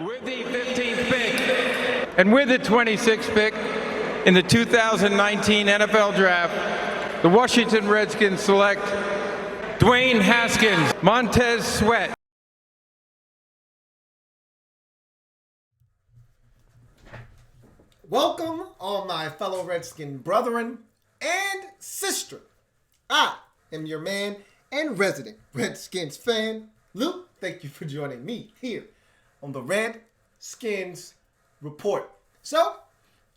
With the 15th pick and with the 26th pick in the 2019 NFL Draft, the Washington Redskins select Dwayne Haskins, Montez Sweat. Welcome, all my fellow Redskin brethren and sister. I am your man and resident Redskins fan, Luke. Thank you for joining me here on the Redskins Report. So,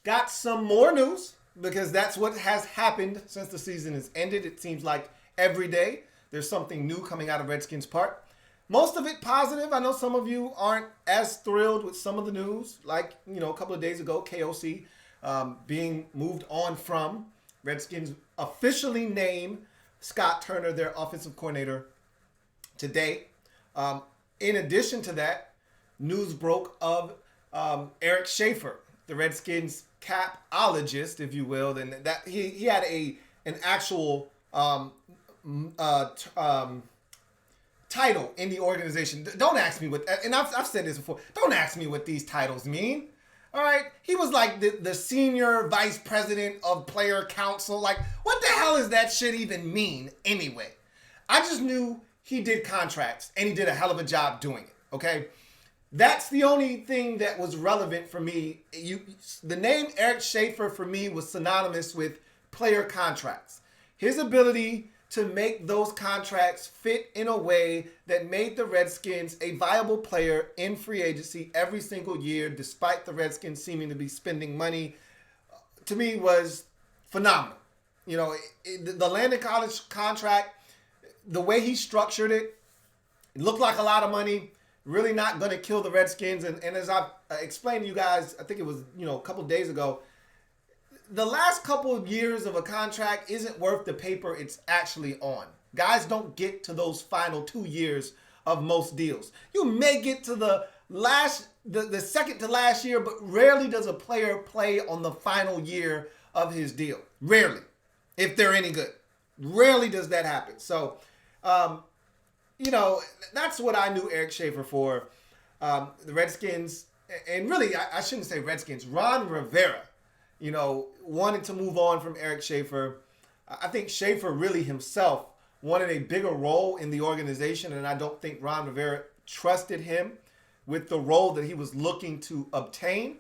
got some more news because that's what has happened since the season has ended. It seems like every day there's something new coming out of Redskins Park. Most of it positive. I know some of you aren't as thrilled with some of the news, like, a couple of days ago, KOC being moved on from. Redskins officially named Scott Turner their offensive coordinator today. In addition to that, news broke of Eric Schaffer, the Redskins capologist, if you will, and that he had an actual title in the organization. Don't ask me what, and I've said this before. Don't ask me what these titles mean. All right, he was like the senior vice president of player council. Like, what the hell does that shit even mean anyway? I just knew he did contracts and he did a hell of a job doing it. Okay. That's the only thing that was relevant for me. The name Eric Schaffer for me was synonymous with player contracts. His ability to make those contracts fit in a way that made the Redskins a viable player in free agency every single year, despite the Redskins seeming to be spending money, to me was phenomenal. The Landon College contract, the way he structured it, it looked like a lot of money. Really not going to kill the Redskins. And as I explained to you guys, I think it was, a couple of days ago, the last couple of years of a contract isn't worth the paper it's actually on. Guys don't get to those final 2 years of most deals. You may get to the second to last year, but rarely does a player play on the final year of his deal. Rarely, if they're any good. Rarely does that happen. So, that's what I knew Eric Schaffer for. The Redskins, and really, I shouldn't say Redskins, Ron Rivera, wanted to move on from Eric Schaffer. I think Schaffer really himself wanted a bigger role in the organization, and I don't think Ron Rivera trusted him with the role that he was looking to obtain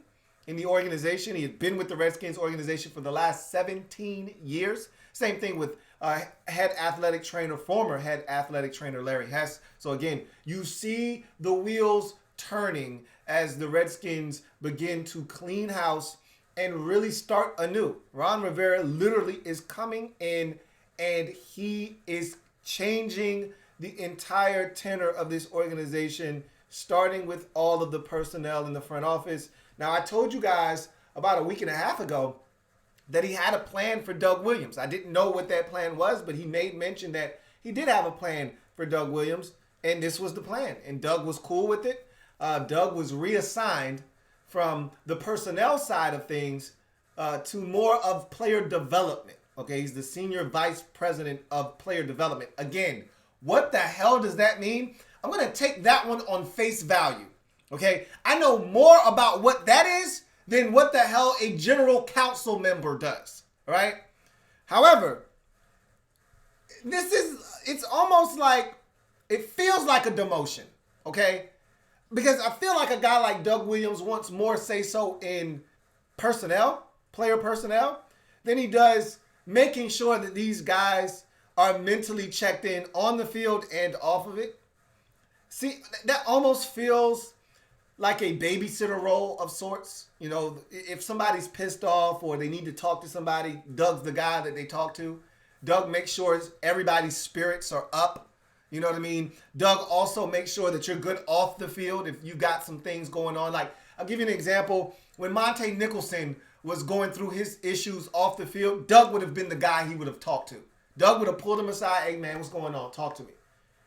in the organization. He had been with the Redskins organization for the last 17 years. Same thing with former head athletic trainer Larry Hess. So again, you see the wheels turning as the Redskins begin to clean house and really start anew. Ron Rivera literally is coming in and he is changing the entire tenor of this organization, starting with all of the personnel in the front office. Now, I told you guys about a week and a half ago that he had a plan for Doug Williams. I didn't know what that plan was, but he made mention that he did have a plan for Doug Williams, and this was the plan. And Doug was cool with it. Doug was reassigned from the personnel side of things to more of player development. Okay, he's the senior vice president of player development. Again, what the hell does that mean? I'm going to take that one on face value. Okay, I know more about what that is than what the hell a general council member does, right? However, it's almost like, it feels like a demotion, okay? Because I feel like a guy like Doug Williams wants more say-so in player personnel, than he does making sure that these guys are mentally checked in on the field and off of it. See, that almost feels like a babysitter role of sorts. If somebody's pissed off or they need to talk to somebody, Doug's the guy that they talk to. Doug makes sure everybody's spirits are up. You know what I mean? Doug also makes sure that you're good off the field if you've got some things going on. Like, I'll give you an example. When Monte Nicholson was going through his issues off the field, Doug would have been the guy he would have talked to. Doug would have pulled him aside. Hey, man, what's going on? Talk to me.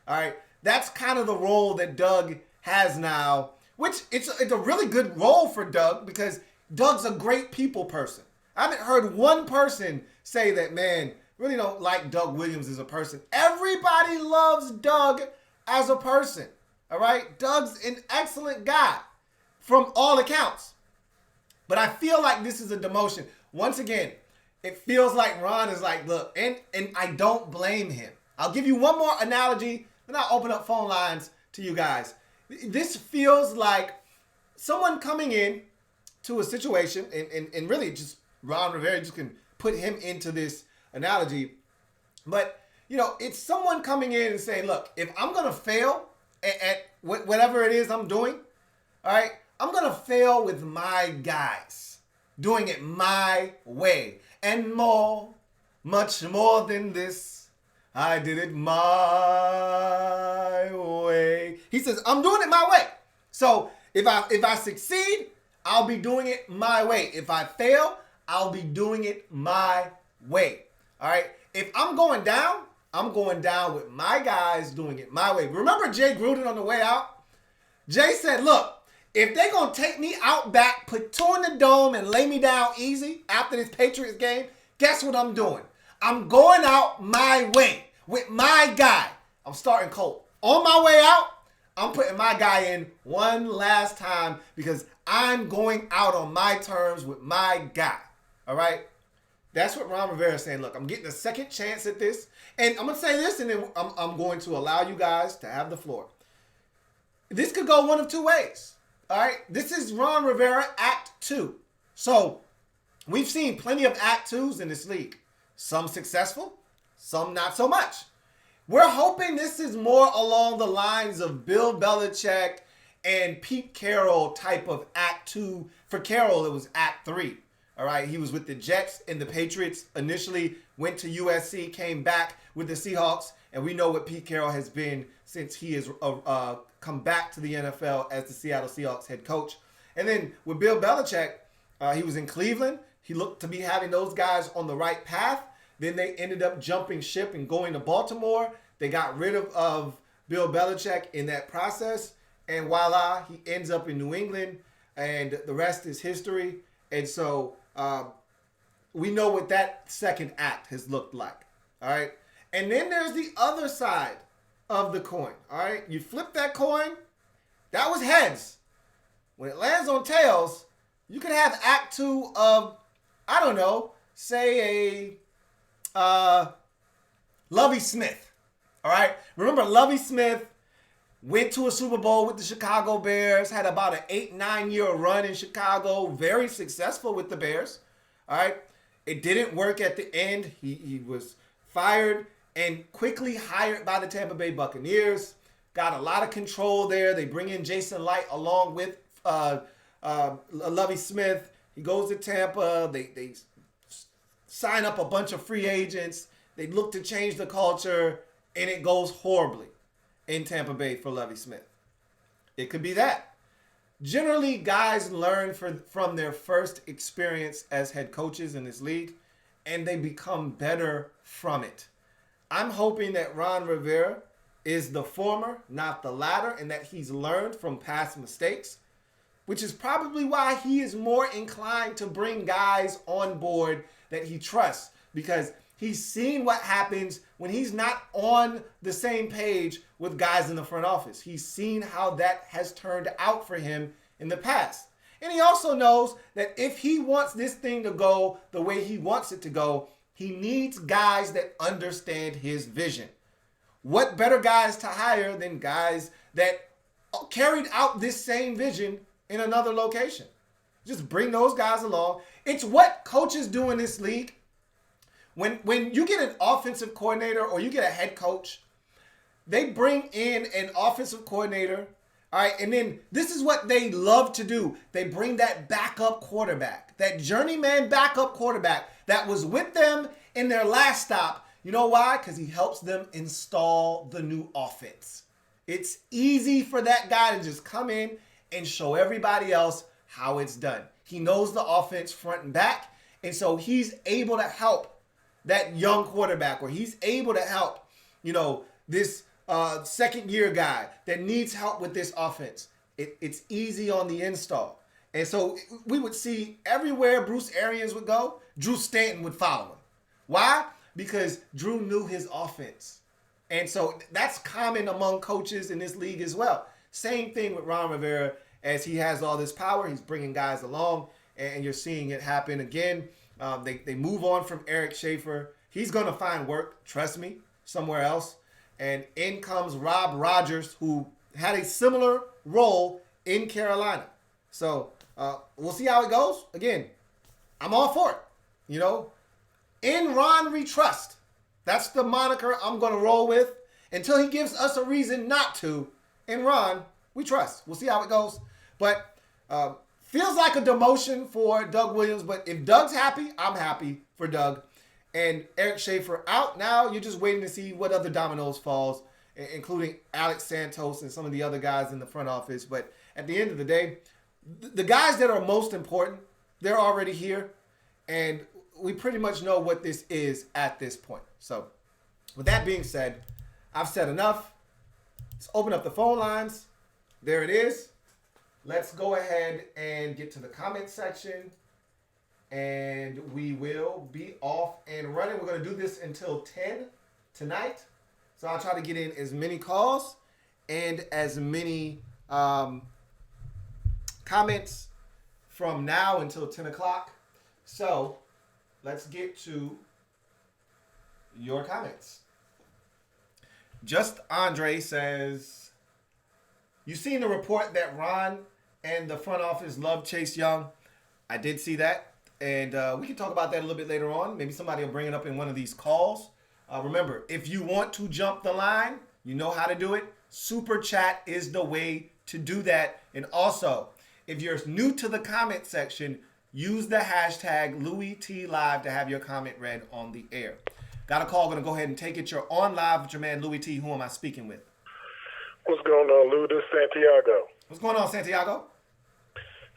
All right? That's kind of the role that Doug has now, which it's a really good role for Doug because Doug's a great people person. I haven't heard one person say that, man, really don't like Doug Williams as a person. Everybody loves Doug as a person. All right? Doug's an excellent guy. from all accounts. But I feel like this is a demotion. Once again, it feels like Ron is like, look, and I don't blame him. I'll give you one more analogy, then I'll open up phone lines to you guys. This feels like someone coming in to a situation, and really just Ron Rivera just can put him into this analogy. But, it's someone coming in and saying, look, if I'm going to fail at whatever it is I'm doing, all right, I'm going to fail with my guys, doing it my way. And much more than this, I did it my way. He says, I'm doing it my way. So if I succeed, I'll be doing it my way. If I fail, I'll be doing it my way. All right. If I'm going down with my guys doing it my way. Remember Jay Gruden on the way out? Jay said, look, if they're going to take me out back, put two in the dome, and lay me down easy after this Patriots game, guess what I'm doing? I'm going out my way with my guy. I'm starting cold. On my way out, I'm putting my guy in one last time because I'm going out on my terms with my guy. All right? That's what Ron Rivera is saying. Look, I'm getting a second chance at this. And I'm going to say this, and then I'm going to allow you guys to have the floor. This could go one of two ways. All right? This is Ron Rivera Act 2. So we've seen plenty of Act 2s in this league. Some successful, some not so much. We're hoping this is more along the lines of Bill Belichick and Pete Carroll type of Act 2. For Carroll, it was Act 3. All right, he was with the Jets and the Patriots. Initially went to USC, came back with the Seahawks, and we know what Pete Carroll has been since he has come back to the NFL as the Seattle Seahawks head coach. And then with Bill Belichick, he was in Cleveland. He looked to be having those guys on the right path. Then they ended up jumping ship and going to Baltimore. They got rid of Bill Belichick in that process. And voila, he ends up in New England. And the rest is history. And so we know what that second act has looked like. All right. And then there's the other side of the coin. All right. You flip that coin. That was heads. When it lands on tails, you could have Act 2 of, I don't know, say a Lovie Smith. All right. Remember, Lovie Smith went to a Super Bowl with the Chicago Bears, had about an 8-9 year run in Chicago, very successful with the Bears. All right. It didn't work at the end. He was fired and quickly hired by the Tampa Bay Buccaneers. Got a lot of control there. They bring in Jason Light along with Lovie Smith. He goes to Tampa. They sign up a bunch of free agents. They look to change the culture, and it goes horribly in Tampa Bay for Lovie Smith. It could be that. Generally, guys learn from their first experience as head coaches in this league, and they become better from it. I'm hoping that Ron Rivera is the former, not the latter, and that he's learned from past mistakes, which is probably why he is more inclined to bring guys on board that he trusts, because he's seen what happens when he's not on the same page with guys in the front office. He's seen how that has turned out for him in the past. And he also knows that if he wants this thing to go the way he wants it to go, he needs guys that understand his vision. What better guys to hire than guys that carried out this same vision in another location? Just bring those guys along. It's what coaches do in this league. When you get an offensive coordinator or you get a head coach, they bring in an offensive coordinator, all right, and then this is what they love to do. They bring that backup quarterback, that journeyman backup quarterback that was with them in their last stop. You know why? Because he helps them install the new offense. It's easy for that guy to just come in and show everybody else how it's done. He knows the offense front and back, and so he's able to help that young quarterback, or he's able to help, this second-year guy that needs help with this offense. It's easy on the install. And so we would see everywhere Bruce Arians would go, Drew Stanton would follow him. Why? Because Drew knew his offense. And so that's common among coaches in this league as well. Same thing with Ron Rivera as he has all this power, he's bringing guys along, and you're seeing it happen again. They move on from Eric Schaffer. He's going to find work, trust me, somewhere else. And in comes Rob Rogers, who had a similar role in Carolina. So we'll see how it goes. Again, I'm all for it. You know, in Ron we trust. That's the moniker I'm going to roll with until he gives us a reason not to. In Ron we trust. We'll see how it goes. But feels like a demotion for Doug Williams. But if Doug's happy, I'm happy for Doug. And Eric Schaffer out. Now you're just waiting to see what other dominoes falls, including Alex Santos and some of the other guys in the front office. But at the end of the day, the guys that are most important, they're already here. And we pretty much know what this is at this point. So with that being said, I've said enough. Let's open up the phone lines. There it is. Let's go ahead and get to the comment section. And we will be off and running. We're going to do this until 10 tonight. So I'll try to get in as many calls and as many comments from now until 10 o'clock. So let's get to your comments. Just Andre says, you seen the report that Ron and the front office love Chase Young? I did see that. And we can talk about that a little bit later on. Maybe somebody will bring it up in one of these calls. Remember, if you want to jump the line, you know how to do it. Super chat is the way to do that. And also, if you're new to the comment section, use the hashtag LouisTLive to have your comment read on the air. Got a call. Going to go ahead and take it. You're on live with your man, Louis T. Who am I speaking with? What's going on, Lou? This is Santiago. What's going on, Santiago?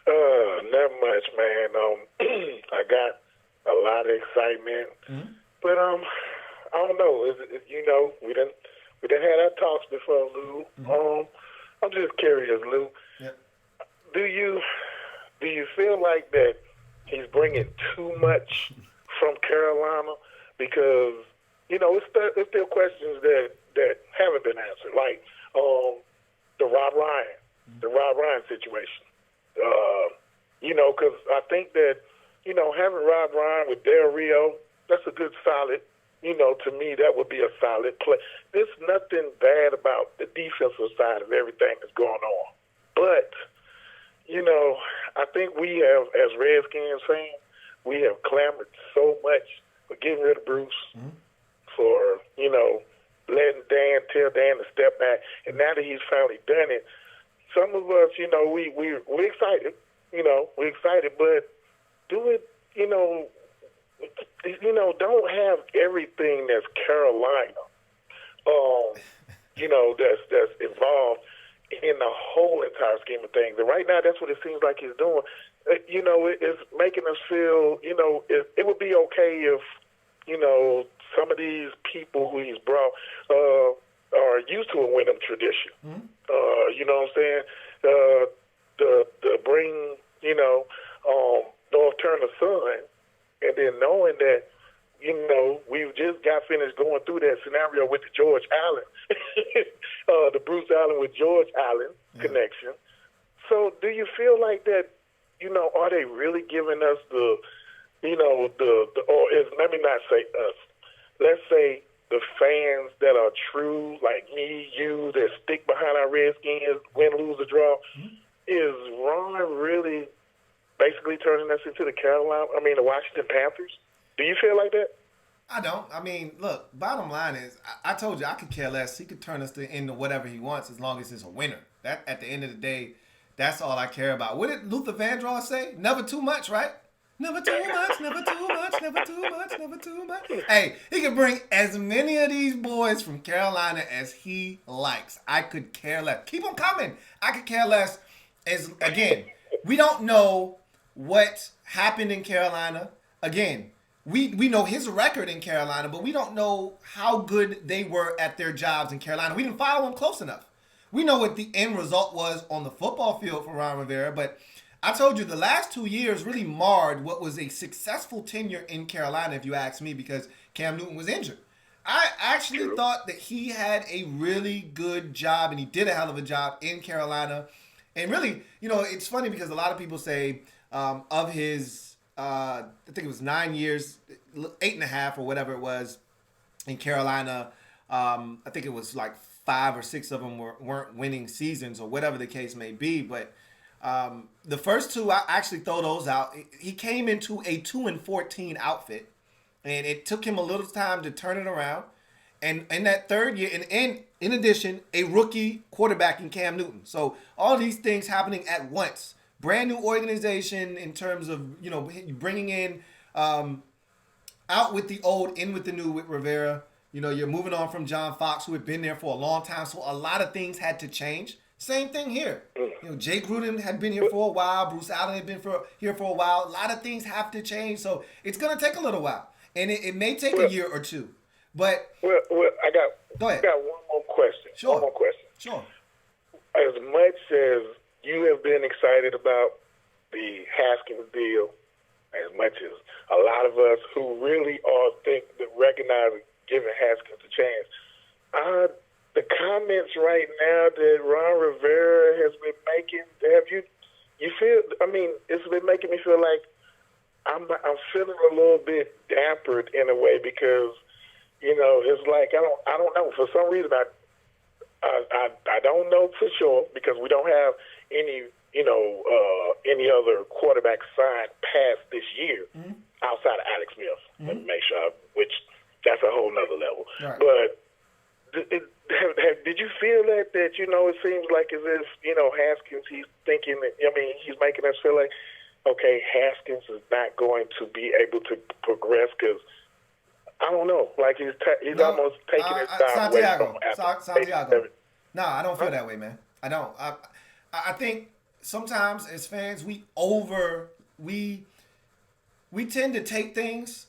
Not much, man. I got a lot of excitement, but I don't know. You know, we done had our talks before, Lou. I'm just curious, Lou. Yep. Do you feel like that he's bringing too much from Carolina? Because you know, it's still questions that haven't been answered, like the Rob Ryan situation. You know, because I think that, you know, having Rob Ryan with Del Rio, that's a good solid, you know, to me, that would be a solid play. There's nothing bad about the defensive side of everything that's going on. But, you know, I think we have, as Redskins fans, we have clamored so much for getting rid of Bruce, for, you know, letting tell Dan to step back. And now that he's finally done it, some of us, you know, we're excited. You know, we're excited, but do it, you know, don't have everything that's Carolina, you know, that's involved in the whole entire scheme of things. And right now, that's what it seems like he's doing. You know, it's making us feel, you know, it would be okay if, you know, some of these people who he's brought are used to a Wyndham tradition. You know what I'm saying? The bring, you know, North Turner son, and then knowing that, you know, we've just got finished going through that scenario with the George Allen, the Bruce Allen with George Allen connection. So do you feel like that, you know, are they really giving us the, you know, or is, let me not say us, let's say the fans that are true, like me, you, that stick behind our Redskins, win, lose, or draw, is Ron really basically turning us into the Washington Panthers? Do you feel like that? I don't. I mean, look, bottom line is, I told you I could care less. He could turn us into whatever he wants as long as it's a winner. That, at the end of the day, that's all I care about. What did Luther Vandross say? Never too much, right? Never too much, never too much, never too much, never too much. Hey, he can bring as many of these boys from Carolina as he likes. I could care less. Keep them coming. I could care less. As again, we don't know what happened in Carolina. Again, we know his record in Carolina, but we don't know how good they were at their jobs in Carolina. We didn't follow them close enough. We know what the end result was on the football field for Ron Rivera, but I told you the last 2 years really marred what was a successful tenure in Carolina, if you ask me, because Cam Newton was injured. I actually thought that he had a really good job, and he did a hell of a job in Carolina. And really, it's funny because a lot of people say of his, I think it was 9 years, 8.5 or whatever it was in Carolina. I think it was like 5 or 6 of them weren't winning seasons or whatever the case may be. But the first 2, I actually throw those out. He came into a 2-14 outfit, and it took him a little time to turn it around. And in that third year, and in addition, a rookie quarterback in Cam Newton. So all these things happening at once. Brand new organization in terms of, bringing in out with the old, in with the new with Rivera. You're moving on from John Fox, who had been there for a long time. So a lot of things had to change. Same thing here. Jay Gruden had been here for a while. Bruce Allen had been here for a while. A lot of things have to change. So it's going to take a little while. And it may take a year or two. But I go ahead. got one more question. Sure. One more question. Sure. As much as you have been excited about the Haskins deal, as much as a lot of us who really recognize giving Haskins a chance, the comments right now that Ron Rivera has been making, it's been making me feel like I'm feeling a little bit dampered in a way because, it's like I don't know. For some reason, I don't know for sure because we don't have any other quarterback signed past this year outside of Alex Smith. Let me make sure, which that's a whole nother level. Right. But did you feel that it seems like as if Haskins, he's thinking that he's making us feel like, okay, Haskins is not going to be able to progress because I don't know, like he's almost taking his time away from Santiago. No, I don't feel that way, man. I don't. I think sometimes as fans we tend to take things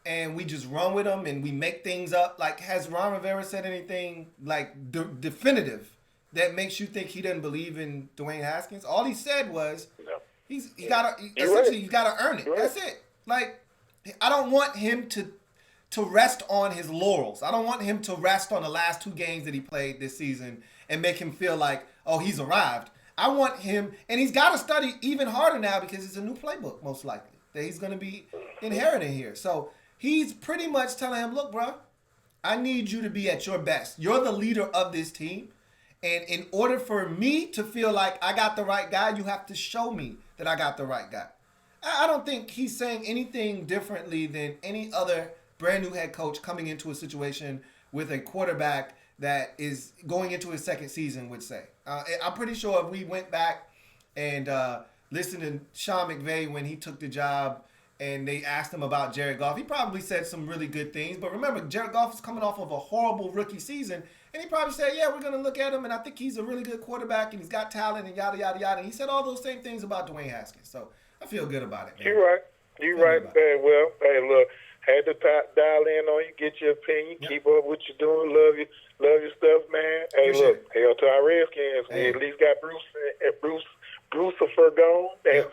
and we just run with them and we make things up. Like, has Ron Rivera said anything like definitive that makes you think he doesn't believe in Dwayne Haskins? All he said was you gotta earn it. Right. That's it. Like, I don't want him to rest on his laurels. I don't want him to rest on the last 2 games that he played this season and make him feel like, oh, he's arrived. I want him, and he's got to study even harder now because it's a new playbook, most likely, that he's going to be inheriting here. So he's pretty much telling him, look, bro, I need you to be at your best. You're the leader of this team. And in order for me to feel like I got the right guy, you have to show me that I got the right guy. I don't think he's saying anything differently than any other brand new head coach coming into a situation with a quarterback that is going into his second season would say. I'm pretty sure if we went back and listened to Sean McVay when he took the job and they asked him about Jared Goff, he probably said some really good things. But remember, Jared Goff is coming off of a horrible rookie season, and he probably said, yeah, we're going to look at him, and I think he's a really good quarterback, and he's got talent, and yada, yada, yada. And he said all those same things about Dwayne Haskins. So I feel good about it, man. You're right. Hey, well, hey, look, had to dial in on you, get your opinion, keep up what you're doing, love your stuff, man. Hey, Appreciate look, hail to our Redskins. Hey. We at least got Brucifer gone, and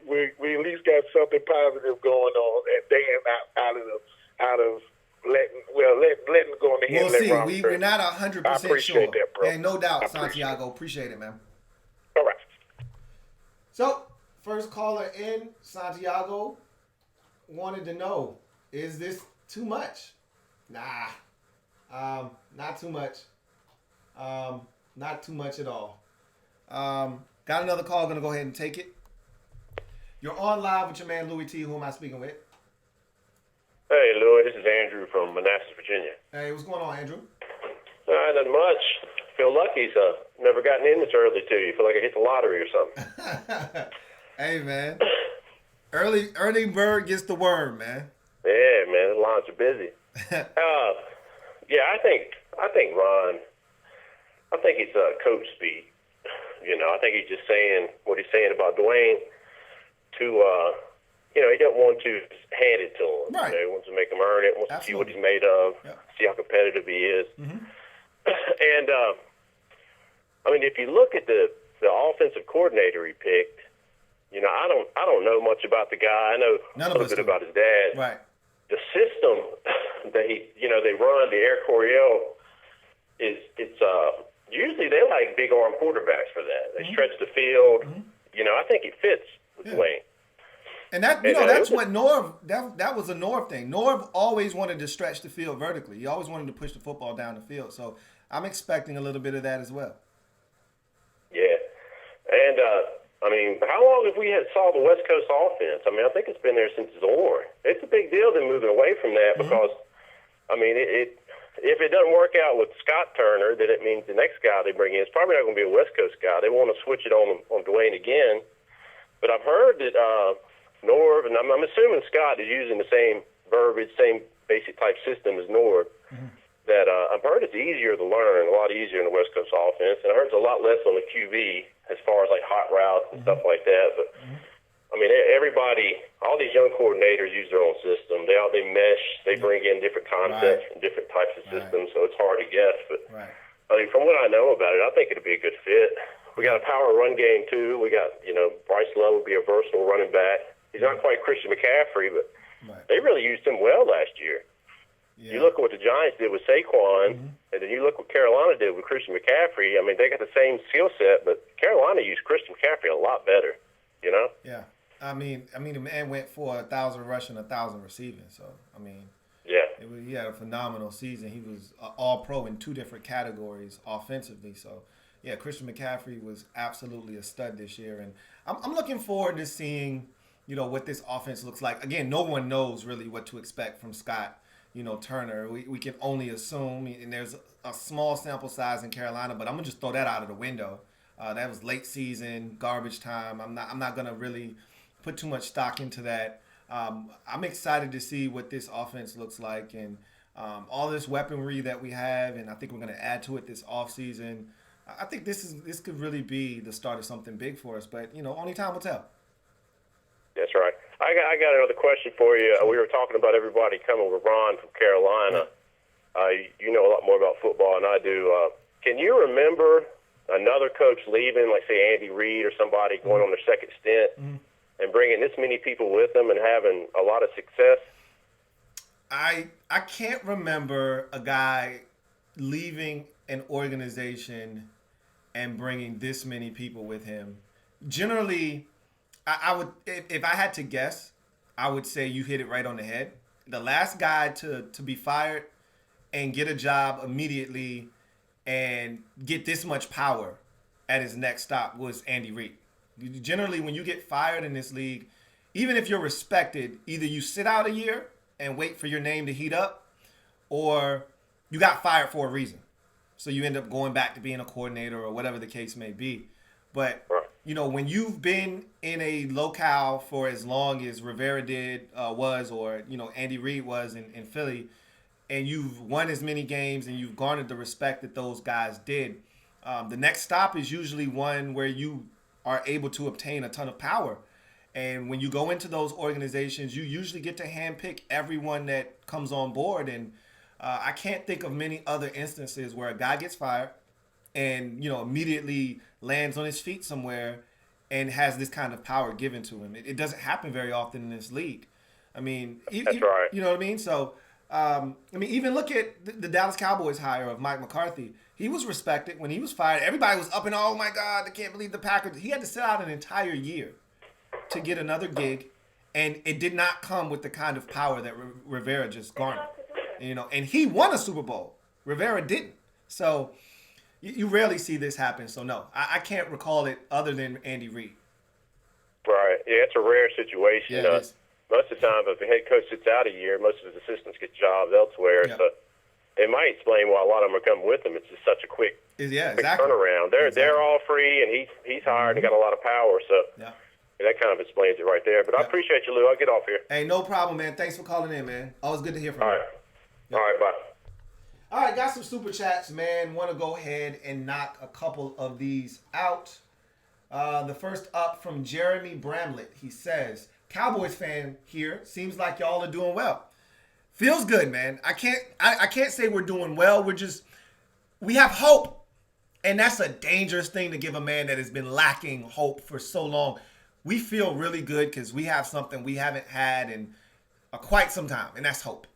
we at least got something positive going on, and staying out of letting go on the head. We'll see. We're not 100% sure. I appreciate that, bro. And no doubt, Santiago. Appreciate it, man. All right. So, first caller in, Santiago, wanted to know, is this too much? Nah. Not too much. Not too much at all. Got another call. Going to go ahead and take it. You're on live with your man, Louis T. Who am I speaking with? Hey, Louis. This is Andrew from Manassas, Virginia. Hey, what's going on, Andrew? Not much. Feel lucky. Never gotten in this early, too. You feel like I hit the lottery or something. Hey, man. Early bird gets the worm, man. Yeah, man. The lines are busy. I think Ron, I think it's coach speak. I think he's just saying what he's saying about Dwayne to, he don't want to hand it to him. Right. He wants to make him earn it, wants to see what he's made of, see how competitive he is. Mm-hmm. And, if you look at the offensive coordinator he picked, I don't know much about the guy. I know a little bit about his dad. Right. The system that they run, the Air Coryell, it's usually they like big arm quarterbacks for that. They stretch the field. I think it fits with Dwayne. And that's what Norv, that was a Norv thing. Norv always wanted to stretch the field vertically. He always wanted to push the football down the field. So I'm expecting a little bit of that as well. Yeah. And, how long have we saw the West Coast offense? I think it's been there since Zorn. It's a big deal them moving away from that because, if it doesn't work out with Scott Turner, then it means the next guy they bring in is probably not going to be a West Coast guy. They want to switch it on Dwayne again. But I've heard that Norv, and I'm assuming Scott is using the same verbiage, same basic type system as Norv, that I've heard it's easier to learn, a lot easier in the West Coast offense. And I heard it's a lot less on the QB as far as like hot routes and stuff like that. But, everybody, all these young coordinators use their own system. They mesh, they bring in different concepts and different types of systems, so it's hard to guess. But from what I know about it, I think it'd be a good fit. We got a power run game, too. We got, Bryce Love would be a versatile running back. He's not quite Christian McCaffrey, but they really used him well last year. Yeah. You look at what the Giants did with Saquon, and then you look what Carolina did with Christian McCaffrey. They got the same skill set, but Carolina used Christian McCaffrey a lot better, Yeah. The man went for 1,000 rushing, 1,000 receiving. So, he had a phenomenal season. He was all-pro in 2 different categories offensively. So, Christian McCaffrey was absolutely a stud this year. And I'm looking forward to seeing, what this offense looks like. Again, no one knows really what to expect from Scott, Turner. We can only assume, and there's a small sample size in Carolina, but I'm going to just throw that out of the window. That was late season, garbage time. I'm not going to really put too much stock into that. I'm excited to see what this offense looks like and all this weaponry that we have, and I think we're going to add to it this offseason. I think this could really be the start of something big for us, but only time will tell. That's right. I got another question for you. We were talking about everybody coming with Ron from Carolina. You know a lot more about football than I do. Can you remember another coach leaving, like say Andy Reid or somebody going on their second stint? And bringing this many people with them and having a lot of success? I can't remember a guy leaving an organization and bringing this many people with him. Generally, I would, if I had to guess, I would say you hit it right on the head. The last guy to be fired and get a job immediately and get this much power at his next stop was Andy Reid. Generally, when you get fired in this league, even if you're respected, either you sit out a year and wait for your name to heat up, or you got fired for a reason. So you end up going back to being a coordinator or whatever the case may be. But, when you've been in a locale for as long as Rivera was, or, Andy Reid was in Philly, and you've won as many games and you've garnered the respect that those guys did, the next stop is usually one where you are able to obtain a ton of power. And when you go into those organizations, you usually get to handpick everyone that comes on board. And I can't think of many other instances where a guy gets fired and, immediately lands on his feet somewhere and has this kind of power given to him. It doesn't happen very often in this league. That's right. You know what I mean? So, even look at the Dallas Cowboys hire of Mike McCarthy. He was respected when he was fired. Everybody was up and, oh, my God, I can't believe the Packers. He had to sit out an entire year to get another gig, and it did not come with the kind of power that Rivera just garnered. And he won a Super Bowl. Rivera didn't. So you rarely see this happen. So, no, I can't recall it other than Andy Reid. Right. Yeah, it's a rare situation. Yeah, it is. Most of the time, if the head coach sits out a year, most of his assistants get jobs elsewhere. Yeah. So it might explain why a lot of them are coming with him. It's just such a quick turnaround. They're all free, and he's hired and got a lot of power. So that kind of explains it right there. But I appreciate you, Lou. I'll get off here. Hey, no problem, man. Thanks for calling in, man. Always good to hear from you. All right, bye. All right, got some super chats, man. Want to go ahead and knock a couple of these out. The first up from Jeremy Bramlett. He says, Cowboys fan here. Seems like y'all are doing well. Feels good, man. I can't say we're doing well. We have hope. And that's a dangerous thing to give a man that has been lacking hope for so long. We feel really good because we have something we haven't had in quite some time, and that's hope.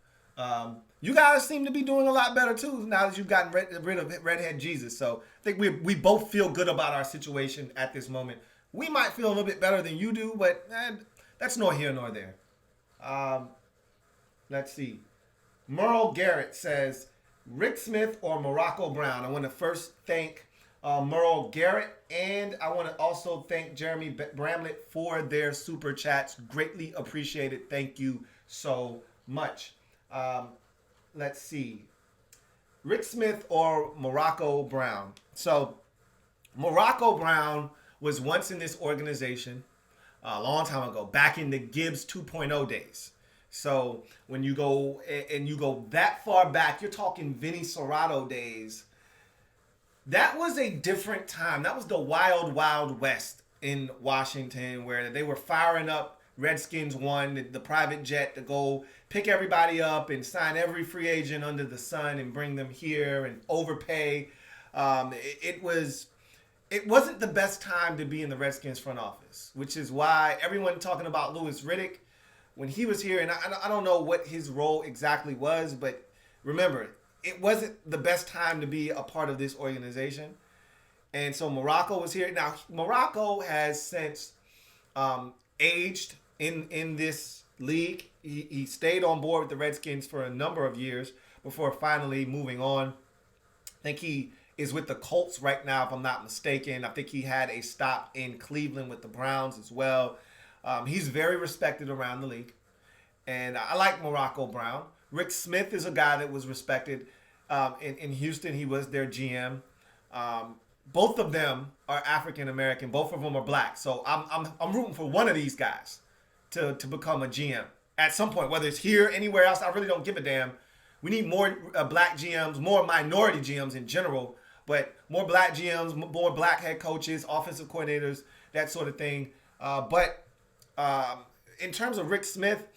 You guys seem to be doing a lot better too now that you've gotten rid of Redhead Jesus. So I think we both feel good about our situation at this moment. We might feel a little bit better than you do, but that's nor here nor there. Let's see. Merle Garrett says, Rick Smith or Morocco Brown. I want to first thank Merle Garrett, and I want to also thank Jeremy Bramlett for their super chats. Greatly appreciated. Thank you so much. Let's see. Rick Smith or Morocco Brown. So Morocco Brown was once in this organization a long time ago, back in the Gibbs 2.0 days. So when you go and you go that far back, you're talking Vinny Serrato days. That was a different time. That was the wild, wild west in Washington, where they were firing up Redskins One, the private jet, to go pick everybody up and sign every free agent under the sun and bring them here and overpay. It wasn't the best time to be in the Redskins front office, which is why everyone talking about Louis Riddick when he was here, and I don't know what his role exactly was, but remember, it wasn't the best time to be a part of this organization. And so Morocco was here. Now, Morocco has since aged in this league. He stayed on board with the Redskins for a number of years before finally moving on. I think he is with the Colts right now, if I'm not mistaken. I think he had a stop in Cleveland with the Browns as well. He's very respected around the league. And I like Morocco Brown. Rick Smith is a guy that was respected in Houston. He was their GM. Both of them are African American. Both of them are black. So I'm rooting for one of these guys to become a GM at some point, whether it's here, anywhere else. I really don't give a damn. We need more black GMs, more minority GMs in general, but more black GMs, more black head coaches, offensive coordinators, that sort of thing. But in terms of Rick Smith,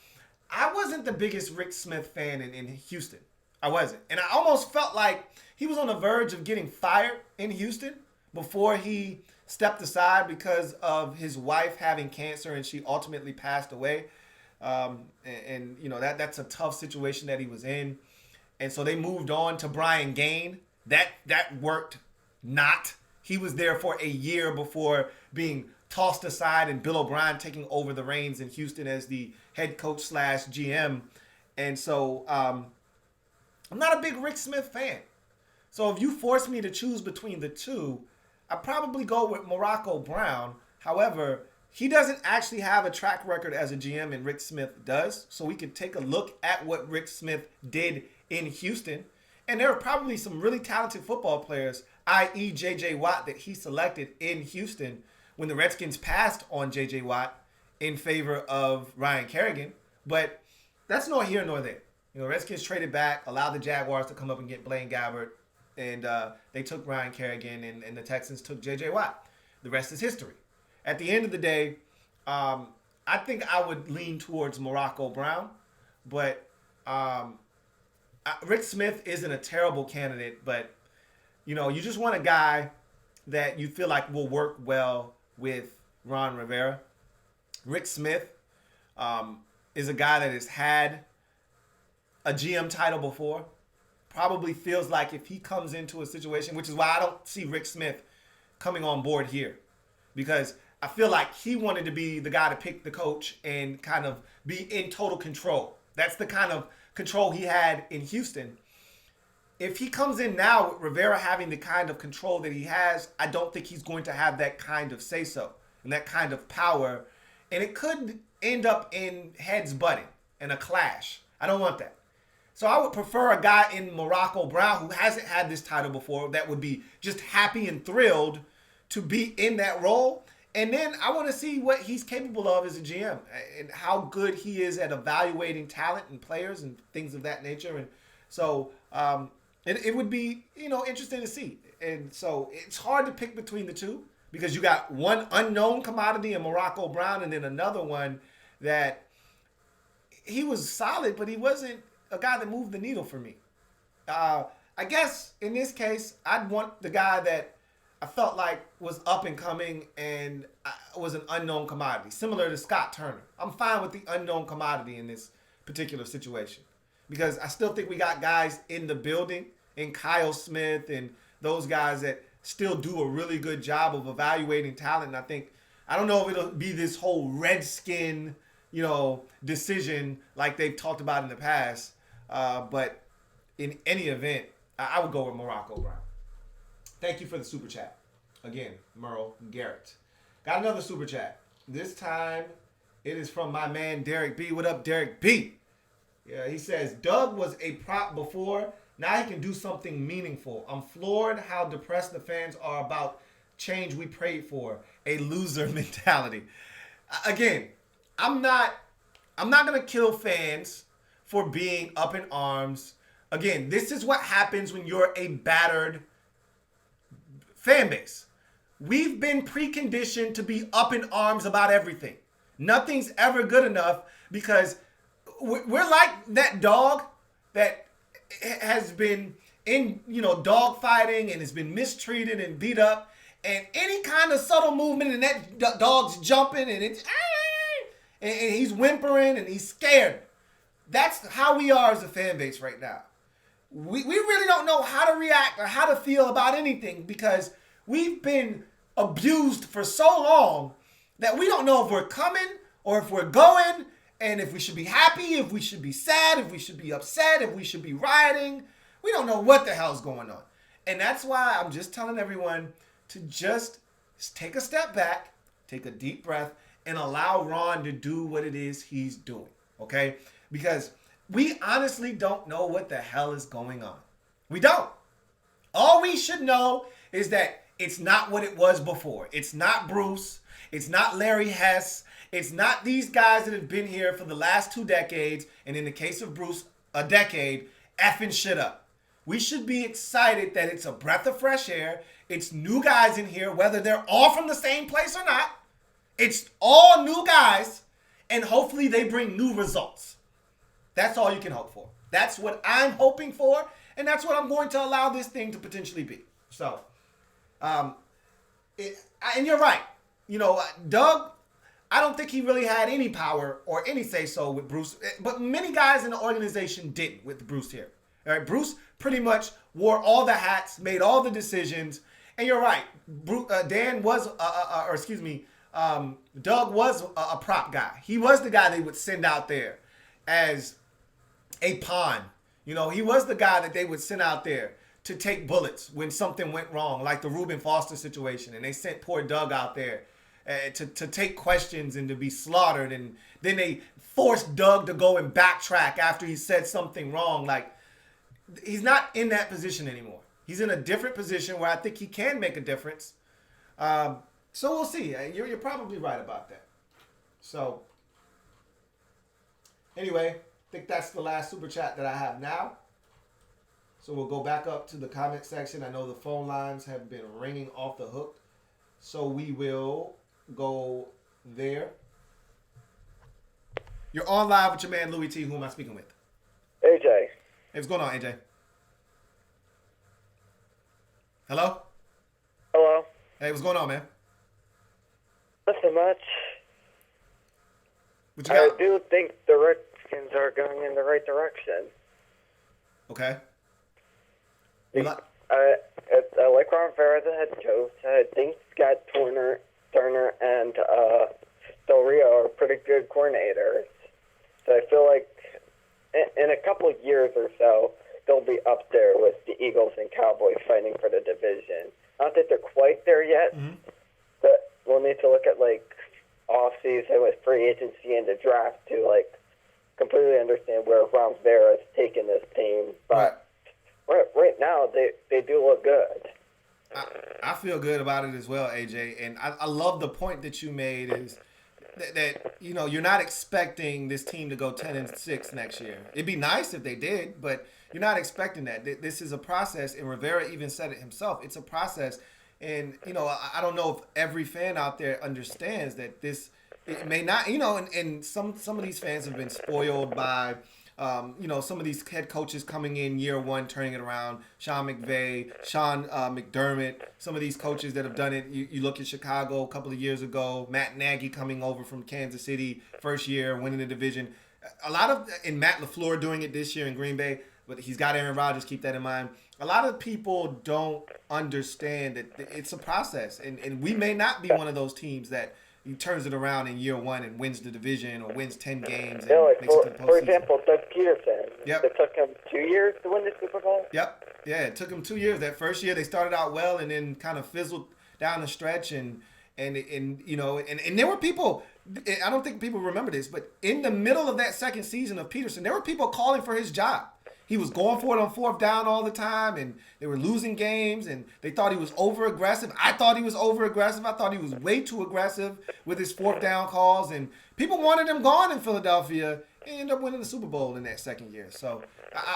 I wasn't the biggest Rick Smith fan in Houston. I wasn't. And I almost felt like he was on the verge of getting fired in Houston before he stepped aside because of his wife having cancer and she ultimately passed away. And you know, that's a tough situation that he was in. And so they moved on to Brian Gaine. That worked not. He was there for a year before being tossed aside and Bill O'Brien taking over the reins in Houston as the head coach / GM. And so I'm not a big Rick Smith fan. So if you force me to choose between the two, I'd probably go with Morocco Brown. However, he doesn't actually have a track record as a GM, and Rick Smith does. So we can take a look at what Rick Smith did in Houston. And there are probably some really talented football players, i.e. J.J. Watt, that he selected in Houston when the Redskins passed on J.J. Watt in favor of Ryan Kerrigan. But that's nor here nor there. You know, Redskins traded back, allowed the Jaguars to come up and get Blaine Gabbert, and they took Ryan Kerrigan, and the Texans took J.J. Watt. The rest is history. At the end of the day, I think I would lean towards Morocco Brown, but Rick Smith isn't a terrible candidate, but you know, you just want a guy that you feel like will work well with Ron Rivera. Rick Smith is a guy that has had a GM title before. Probably feels like if he comes into a situation, which is why I don't see Rick Smith coming on board here, because I feel like he wanted to be the guy to pick the coach and kind of be in total control. That's the kind of control he had in Houston. If he comes in now with Rivera having the kind of control that he has, I don't think he's going to have that kind of say-so and that kind of power. And it could end up in heads butting and a clash. I don't want that. So I would prefer a guy in Morocco Brown who hasn't had this title before that would be just happy and thrilled to be in that role. And then I want to see what he's capable of as a GM and how good he is at evaluating talent and players and things of that nature. And so it would be, you know, interesting to see. And so it's hard to pick between the two because you got one unknown commodity in Morocco Brown and then another one that he was solid, but he wasn't a guy that moved the needle for me. I guess in this case, I'd want the guy that I felt like was up and coming and was an unknown commodity, similar to Scott Turner. I'm fine with the unknown commodity in this particular situation. because I still think we got guys in the building, and Kyle Smith and those guys that still do a really good job of evaluating talent. And I don't know if it'll be this whole Redskin, decision like they've talked about in the past. But in any event, I would go with Morocco Brown. Thank you for the super chat. Again, Merle Garrett. Got another super chat. This time, it is from my man Derek B. What up, Derek B? Yeah, he says, Doug was a prop before. Now he can do something meaningful. I'm floored how depressed the fans are about change we prayed for. A loser mentality. Again, I'm not going to kill fans for being up in arms. Again, this is what happens when you're a battered fan base. We've been preconditioned to be up in arms about everything. Nothing's ever good enough because we're like that dog that has been in, dog fighting and has been mistreated and beat up. And any kind of subtle movement and that dog's jumping and he's whimpering and he's scared. That's how we are as a fan base right now. We really don't know how to react or how to feel about anything because we've been abused for so long that we don't know if we're coming or if we're going and if we should be happy, if we should be sad, if we should be upset, if we should be rioting. We don't know what the hell's going on. And that's why I'm just telling everyone to just take a step back, take a deep breath, and allow Ron to do what it is he's doing, okay? Because we honestly don't know what the hell is going on. We don't. All we should know is that it's not what it was before. It's not Bruce. It's not Larry Hess. It's not these guys that have been here for the last 2 decades, and in the case of Bruce, a decade, effing shit up. We should be excited that it's a breath of fresh air. It's new guys in here, whether they're all from the same place or not. It's all new guys, and hopefully they bring new results. That's all you can hope for. That's what I'm hoping for, and that's what I'm going to allow this thing to potentially be. So, and you're right. Doug, I don't think he really had any power or any say-so with Bruce, but many guys in the organization didn't with Bruce here. All right, Bruce pretty much wore all the hats, made all the decisions, and you're right. Doug was a prop guy. He was the guy they would send out there as a pawn. He was the guy that they would send out there to take bullets when something went wrong, like the Reuben Foster situation, and they sent poor Doug out there to take questions and to be slaughtered, and then they forced Doug to go and backtrack after he said something wrong. Like, he's not in that position anymore. He's in a different position where I think he can make a difference. So we'll see. You're probably right about that. So anyway, I think that's the last super chat that I have now. So we'll go back up to the comment section. I know the phone lines have been ringing off the hook. So we will go there. You're on live with your man, Louis T. Who am I speaking with? AJ. Hey, what's going on, AJ? Hello? Hello. Hey, what's going on, man? Nothing much. What you I got? do think the Redskins are going in the right direction. Okay. I like Ron Rivera, the head coach. I think Scott Turner and Del Rio are pretty good coordinators. So I feel like in a couple of years or so, they'll be up there with the Eagles and Cowboys fighting for the division. Not that they're quite there yet, but we'll need to look at off-season with free agency and the draft to completely understand where Ron Rivera has taken this team. But right now, they do look good. I feel good about it as well, AJ. And I love the point that you made is that you're not expecting this team to go 10-6 next year. It'd be nice if they did, but you're not expecting that. This is a process, and Rivera even said it himself. It's a process, and I don't know if every fan out there understands that it may not. And some of these fans have been spoiled by. Some of these head coaches coming in year one, turning it around. Sean McVay, Sean McDermott, some of these coaches that have done it. You look at Chicago a couple of years ago, Matt Nagy coming over from Kansas City, first year, winning the division. A lot of, and Matt LaFleur doing it this year in Green Bay, but he's got Aaron Rodgers, keep that in mind. A lot of people don't understand that it's a process, and we may not be one of those teams that he turns it around in year one and wins the division or wins 10 games and Yeah, like makes it to the postseason. for example, Doug Peterson. Yep. It took him 2 years to win the Super Bowl. Yep. Yeah, it took them 2 years. That first year they started out well and then kind of fizzled down the stretch and you know, and there were people, I don't think people remember this, but in the middle of that second season of Peterson, there were people calling for his job. He was going for it on fourth down all the time, and they were losing games, and they thought he was over-aggressive. I thought he was over-aggressive. I thought he was way too aggressive with his fourth down calls, and people wanted him gone in Philadelphia. He ended up winning the Super Bowl in that second year. So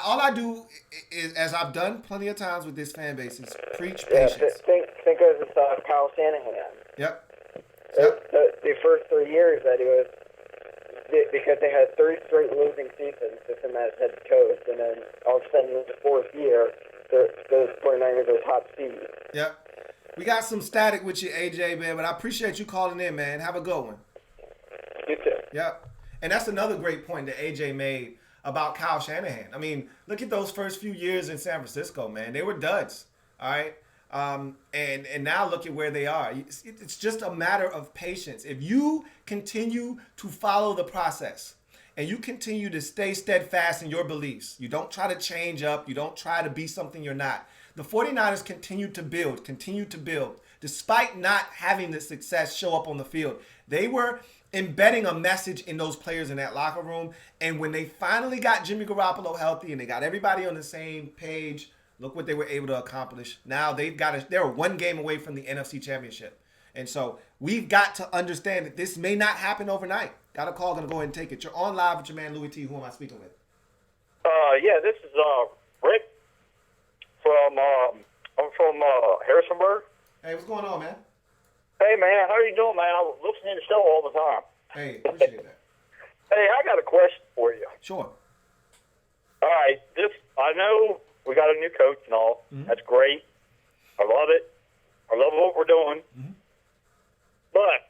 all I do is, as I've done plenty of times with this fan base, is preach patience. Yeah, think of this Kyle Shanahan. Yep. The first 3 years that he was, because they had 3 straight losing seasons with him as head coach, and then all of a sudden in the fourth year, those 49ers are top seed. Yep. We got some static with you, AJ, man, but I appreciate you calling in, man. Have a good one. You too. Yep. And that's another great point that AJ made about Kyle Shanahan. I mean, look at those first few years in San Francisco, man. They were duds, all right? And now look at where they are. It's just a matter of patience. If you continue to follow the process and you continue to stay steadfast in your beliefs, you don't try to change up, you don't try to be something you're not. The 49ers continue to build, despite not having the success show up on the field. They were embedding a message in those players in that locker room. And when they finally got Jimmy Garoppolo healthy and they got everybody on the same page, look what they were able to accomplish. Now they're one game away from the NFC Championship. And so we've got to understand that this may not happen overnight. Got a call, gonna go ahead and take it. You're on live with your man Louis T. Who am I speaking with? Yeah, this is Rick from I'm from Harrisonburg. Hey, what's going on, man? Hey man, how are you doing, man? I was listening to the show all the time. Hey, appreciate that. Hey, I got a question for you. Sure. All right, I know we got a new coach and all. Mm-hmm. That's great. I love it. I love what we're doing. Mm-hmm. But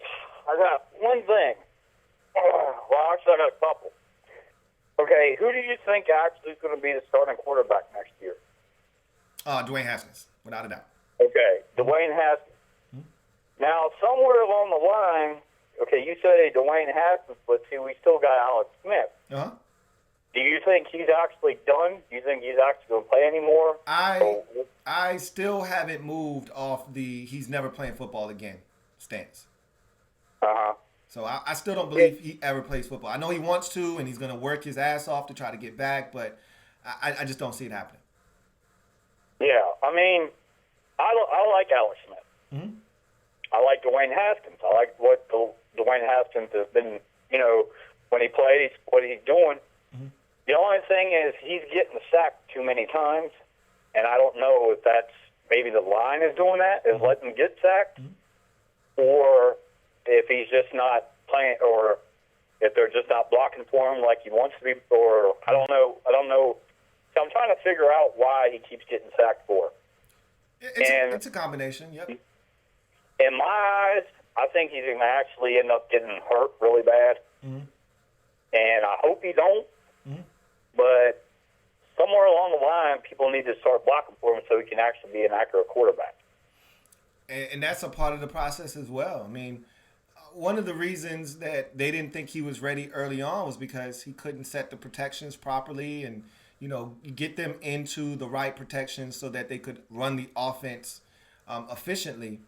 I got one thing. Well, actually, I got a couple. Okay, who do you think actually is going to be the starting quarterback next year? Dwayne Haskins, without a doubt. Okay, Dwayne Haskins. Mm-hmm. Now, somewhere along the line, okay, you say Dwayne Haskins, but see, we still got Alex Smith. Uh-huh. Do you think he's actually done? Do you think he's actually going to play anymore? I still haven't moved off the he's never playing football again stance. Uh-huh. So I still don't believe he ever plays football. I know he wants to, and he's going to work his ass off to try to get back, but I just don't see it happening. Yeah, I mean, I like Alex Smith. Mm-hmm. I like Dwayne Haskins. I like what Dwayne Haskins has been, when he plays, what he's doing. Mm-hmm. The only thing is he's getting sacked too many times, and I don't know if that's maybe the line is doing that, is letting him get sacked, or if he's just not playing, or if they're just not blocking for him like he wants to be, or I don't know. So I'm trying to figure out why he keeps getting sacked for. It's a combination, yep. In my eyes, I think he's going to actually end up getting hurt really bad. Mm-hmm. And I hope he don't. Mm-hmm. But somewhere along the line, people need to start blocking for him so he can actually be an accurate quarterback. And that's a part of the process as well. I mean, one of the reasons that they didn't think he was ready early on was because he couldn't set the protections properly and, get them into the right protections so that they could run the offense efficiently.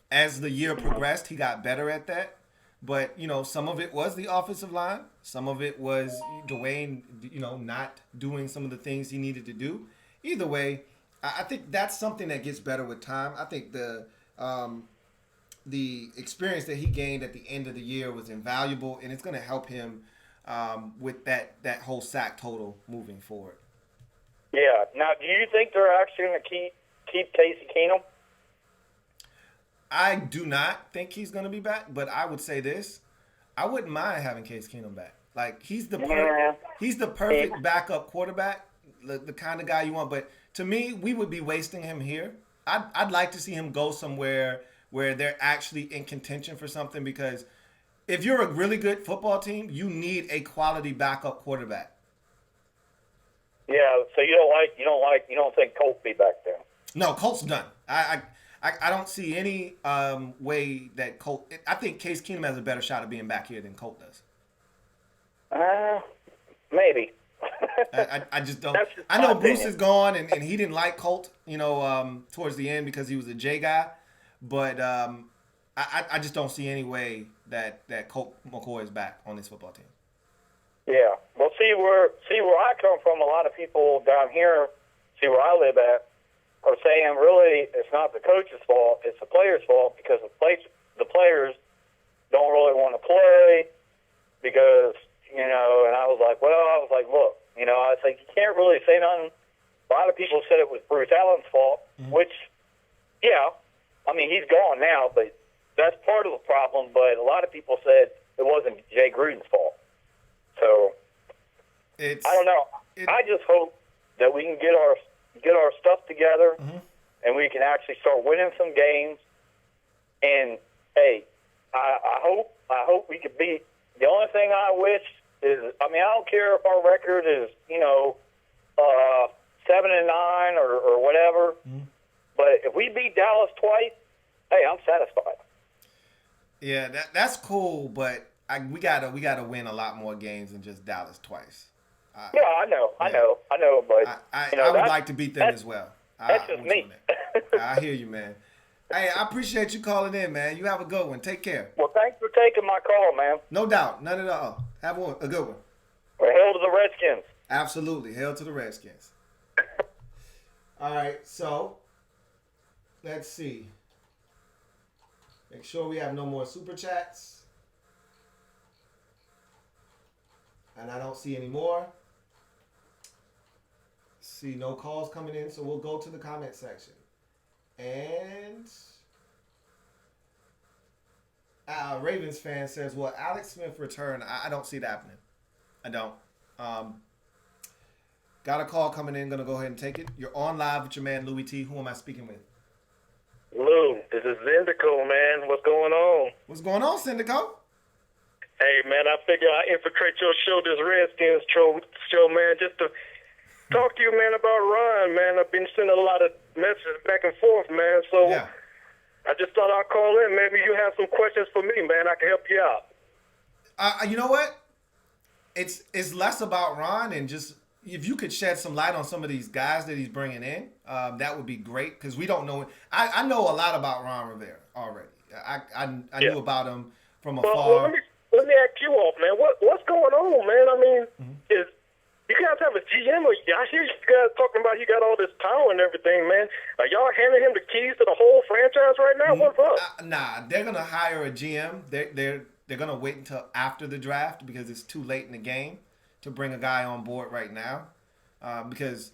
As the year progressed, he got better at that. But, some of it was the offensive line. Some of it was Dwayne, not doing some of the things he needed to do. Either way, I think that's something that gets better with time. I think the experience that he gained at the end of the year was invaluable, and it's going to help him with that whole sack total moving forward. Yeah. Now, do you think they're actually going to keep Casey Keenum? I do not think he's going to be back, but I would say this. I wouldn't mind having Case Keenum back. Like, he's the perfect backup quarterback, the kind of guy you want. But to me, we would be wasting him here. I'd like to see him go somewhere where they're actually in contention for something, because if you're a really good football team, you need a quality backup quarterback. Yeah, so you don't think Colt be back there? No, Colt's done. I don't see any way that Colt. I think Case Keenum has a better shot of being back here than Colt does. Maybe. I just don't. That's just I know my Bruce opinion. is gone, and he didn't like Colt, towards the end because he was a J guy. But I just don't see any way that Colt McCoy is back on this football team. Yeah. Well, see where I come from. A lot of people down here, see where I live at, are saying really it's not the coach's fault, it's the players' fault because the players don't really want to play because, and I was like, look, I was like, you can't really say nothing. A lot of people said it was Bruce Allen's fault, which, yeah, I mean, he's gone now, but that's part of the problem. But a lot of people said it wasn't Jay Gruden's fault. So I don't know. I just hope that we can get our stuff together and we can actually start winning some games. And hey, I hope we could beat. The only thing I wish is, I don't care if our record is 7-9 or whatever, but if we beat Dallas twice, hey, I'm satisfied. Yeah, that's cool, but we gotta win a lot more games than just Dallas twice. Yeah, I know, but I would like to beat them as well. That's just me. I hear you, man. Hey, I appreciate you calling in, man. You have a good one. Take care. Well, thanks for taking my call, man. No doubt, none at all. Have a good one. Well, hail to the Redskins. Absolutely, hail to the Redskins. All right, so let's see. Make sure we have no more super chats. And I don't see any more. See no calls coming in, so we'll go to the comment section. And Ravens fan says, "Will Alex Smith return?" I don't see that happening. I don't. Got a call coming in. Gonna go ahead and take it. You're on live with your man Louis T. Who am I speaking with? Lou, this is Zendico, man. What's going on? What's going on, Syndico? Hey, man, I figure I infiltrate your show, this Redskins show, man, just to talk to you, man, about Ron, man. I've been sending a lot of messages back and forth, man. So Yeah. I just thought I'd call in. Maybe you have some questions for me, man. I can help you out. You know what? It's less about Ron and just if you could shed some light on some of these guys that he's bringing in, that would be great because we don't know. I know a lot about Ron Rivera already. I knew about him from afar. Well, let me ask you off, man. What's going on, man? I mean, is you guys have a GM? Or I hear you guys talking about you got all this power and everything, man. Are y'all handing him the keys to the whole franchise right now? What's up? Nah, they're gonna hire a GM. They're gonna wait until after the draft because it's too late in the game to bring a guy on board right now. Because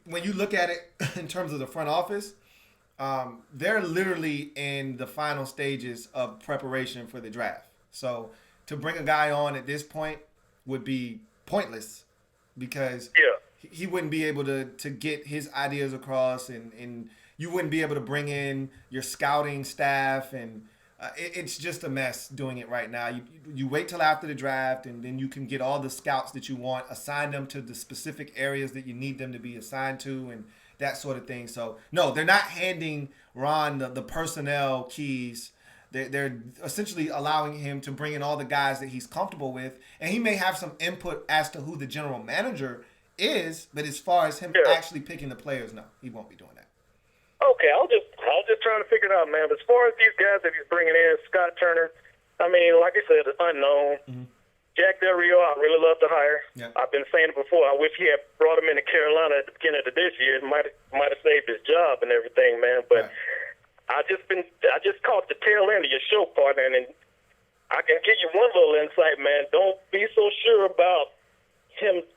when you look at it in terms of the front office, they're literally in the final stages of preparation for the draft. So to bring a guy on at this point would be pointless because he wouldn't be able to get his ideas across and you wouldn't be able to bring in your scouting staff and it's just a mess doing it right now. You wait till after the draft and then you can get all the scouts that you want, assign them to the specific areas that you need them to be assigned to and that sort of thing. So no, they're not handing Ron the personnel keys. They're essentially allowing him to bring in all the guys that he's comfortable with. And he may have some input as to who the general manager is, but as far as him actually picking the players, no, he won't be doing that. Okay, I was just trying to figure it out, man. But as far as these guys that he's bringing in, Scott Turner, I mean, like I said, it's unknown. Mm-hmm. Jack Del Rio, I really love to hire. Yeah. I've been saying it before. I wish he had brought him into Carolina at the beginning of this year. It might have saved his job and everything, man. But I just caught the tail end of your show, partner, and I can give you one little insight, man. Don't be so sure about him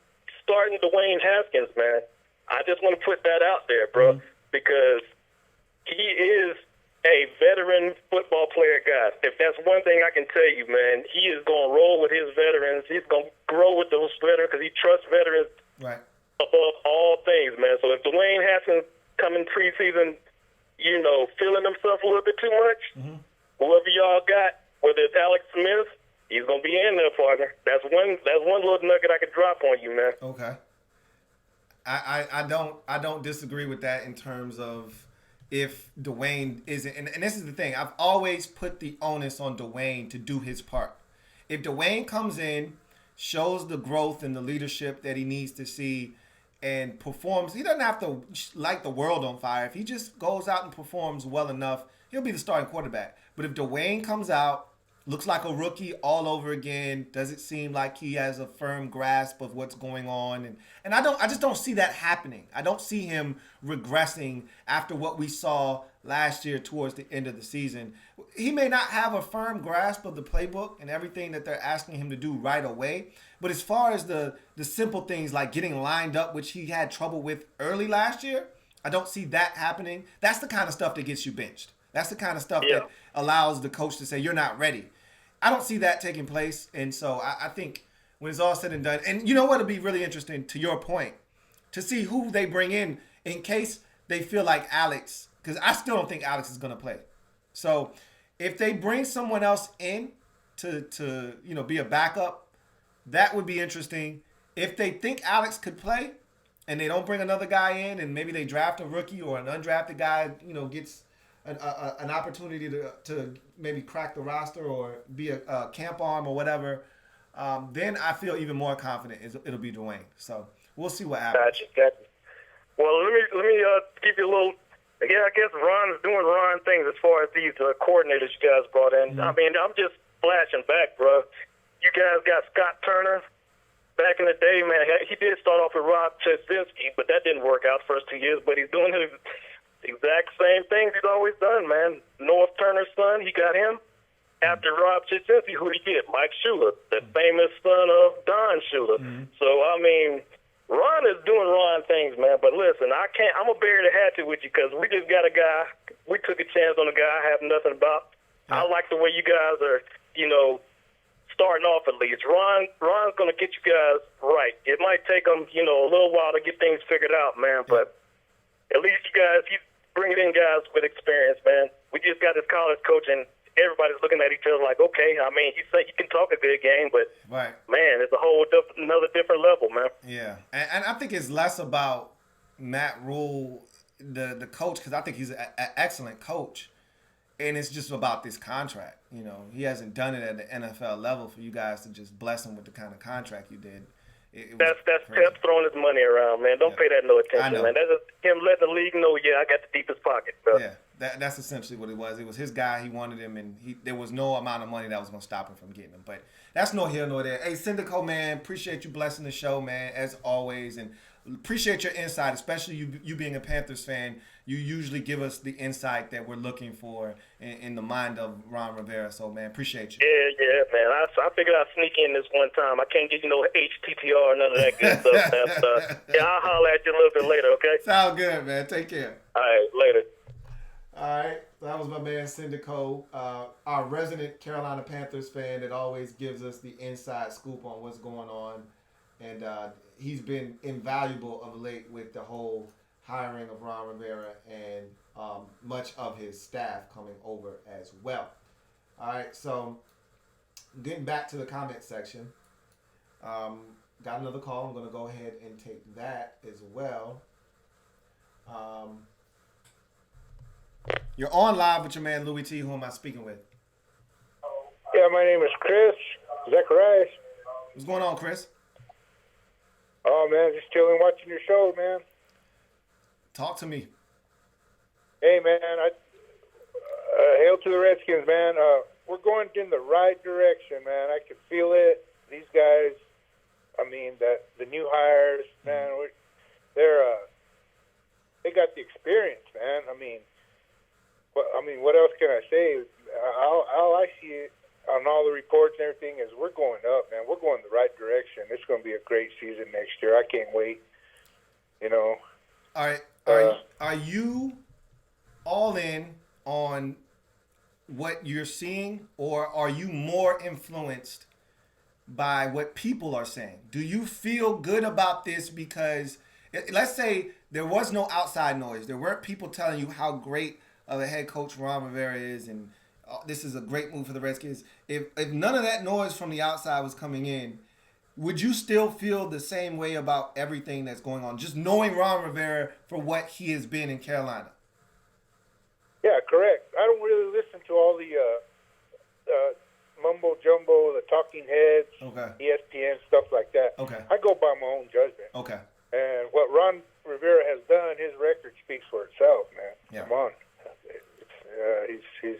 starting Dwayne Haskins, man. I just want to put that out there, bro, because he is a veteran football player guy. If that's one thing I can tell you, man, he is going to roll with his veterans. He's going to grow with those veterans because he trusts veterans above all things, man. So if Dwayne Haskins coming preseason, feeling himself a little bit too much, whoever y'all got whether it's Alex Smith, he's gonna be in there, partner. That's one little nugget I could drop on you, man. Okay. I don't disagree with that in terms of if Dwayne isn't, and this is the thing. I've always put the onus on Dwayne to do his part. If Dwayne comes in, shows the growth and the leadership that he needs to see, and performs, he doesn't have to light the world on fire. If he just goes out and performs well enough, he'll be the starting quarterback. But if Dwayne comes out, looks like a rookie all over again, doesn't seem like he has a firm grasp of what's going on, and I just don't see that happening. I don't see him regressing after what we saw last year towards the end of the season. He may not have a firm grasp of the playbook and everything that they're asking him to do right away, but as far as the simple things like getting lined up, which he had trouble with early last year, I don't see that happening. That's the kind of stuff that gets you benched. That's the kind of stuff that allows the coach to say, you're not ready. I don't see that taking place. And so I think when it's all said and done, and you know what, it'll be really interesting, to your point, to see who they bring in case they feel like Alex, because I still don't think Alex is going to play. So if they bring someone else in to be a backup, that would be interesting. If they think Alex could play and they don't bring another guy in, and maybe they draft a rookie or an undrafted guy, gets an opportunity to maybe crack the roster or be a camp arm or whatever, then I feel even more confident it'll be Dwayne. So we'll see what happens. Gotcha. Well, let me give you a little. Yeah, I guess Ron is doing Ron things as far as these coordinators you guys brought in. Mm-hmm. I mean, I'm just flashing back, bro. You guys got Scott Turner. Back in the day, man, he did start off with Rob Chesinski, but that didn't work out the first 2 years. But he's doing his exact same things he's always done, man. North Turner's son, he got him. After Rob Chesinski, who did he get? Mike Shula, the famous son of Don Shula. Mm-hmm. So, I mean, Ron is doing Ron things, man. But listen, I'm going to bury the hatchet with you because we just got a guy. We took a chance on a guy I have nothing about. Yeah. I like the way you guys are, starting off at least. Ron's going to get you guys right. It might take him, a little while to get things figured out, man. But at least you guys, he's bringing in guys with experience, man. We just got this college coach, and everybody's looking at each other like, okay, I mean, he can talk a good game, but, man, it's a whole another different level, man. Yeah, and I think it's less about Matt Rule, the coach, because I think he's an excellent coach, and it's just about this contract. He hasn't done it at the NFL level for you guys to just bless him with the kind of contract you did. That's Pep throwing his money around, man. Don't pay that no attention, man. That's just him letting the league know, I got the deepest pocket, bro. Yeah, that's essentially what it was. It was his guy. He wanted him, and there was no amount of money that was going to stop him from getting him. But that's no here nor there. Hey, Syndico, man, appreciate you blessing the show, man, as always. And appreciate your insight, especially you being a Panthers fan. You usually give us the insight that we're looking for in the mind of Ron Rivera. So, man, appreciate you. Yeah, man. I figured I'd sneak in this one time. I can't get you no HTTR or none of that good stuff, man. I'll holler at you a little bit later, okay? Sound good, man. Take care. All right, later. All right. That was my man, Syndico, our resident Carolina Panthers fan that always gives us the inside scoop on what's going on. And he's been invaluable of late with the whole hiring of Ron Rivera and much of his staff coming over as well. All right, so getting back to the comment section, got another call. I'm going to go ahead and take that as well. You're on live with your man Louis T. Who am I speaking with? Yeah, my name is Chris Zacharias. What's going on, Chris? Oh, man, just chilling, watching your show, man. Talk to me. Hey, man, hail to the Redskins, man. We're going in the right direction, man. I can feel it. These guys, I mean, the new hires, man, they got the experience, man. I mean, what else can I say? All I see on all the reports and everything is we're going up, man. We're going the right direction. It's going to be a great season next year. I can't wait. All right. Are you all in on what you're seeing, or are you more influenced by what people are saying? Do you feel good about this because, let's say there was no outside noise. There weren't people telling you how great of a head coach Ron Rivera is and this is a great move for the Redskins. If none of that noise from the outside was coming in, would you still feel the same way about everything that's going on? Just knowing Ron Rivera for what he has been in Carolina. Yeah, correct. I don't really listen to all the mumbo jumbo, the talking heads, Okay. ESPN, stuff like that. Okay. I go by my own judgment. Okay. And what Ron Rivera has done, his record speaks for itself, man. Yeah. Come on. He's he's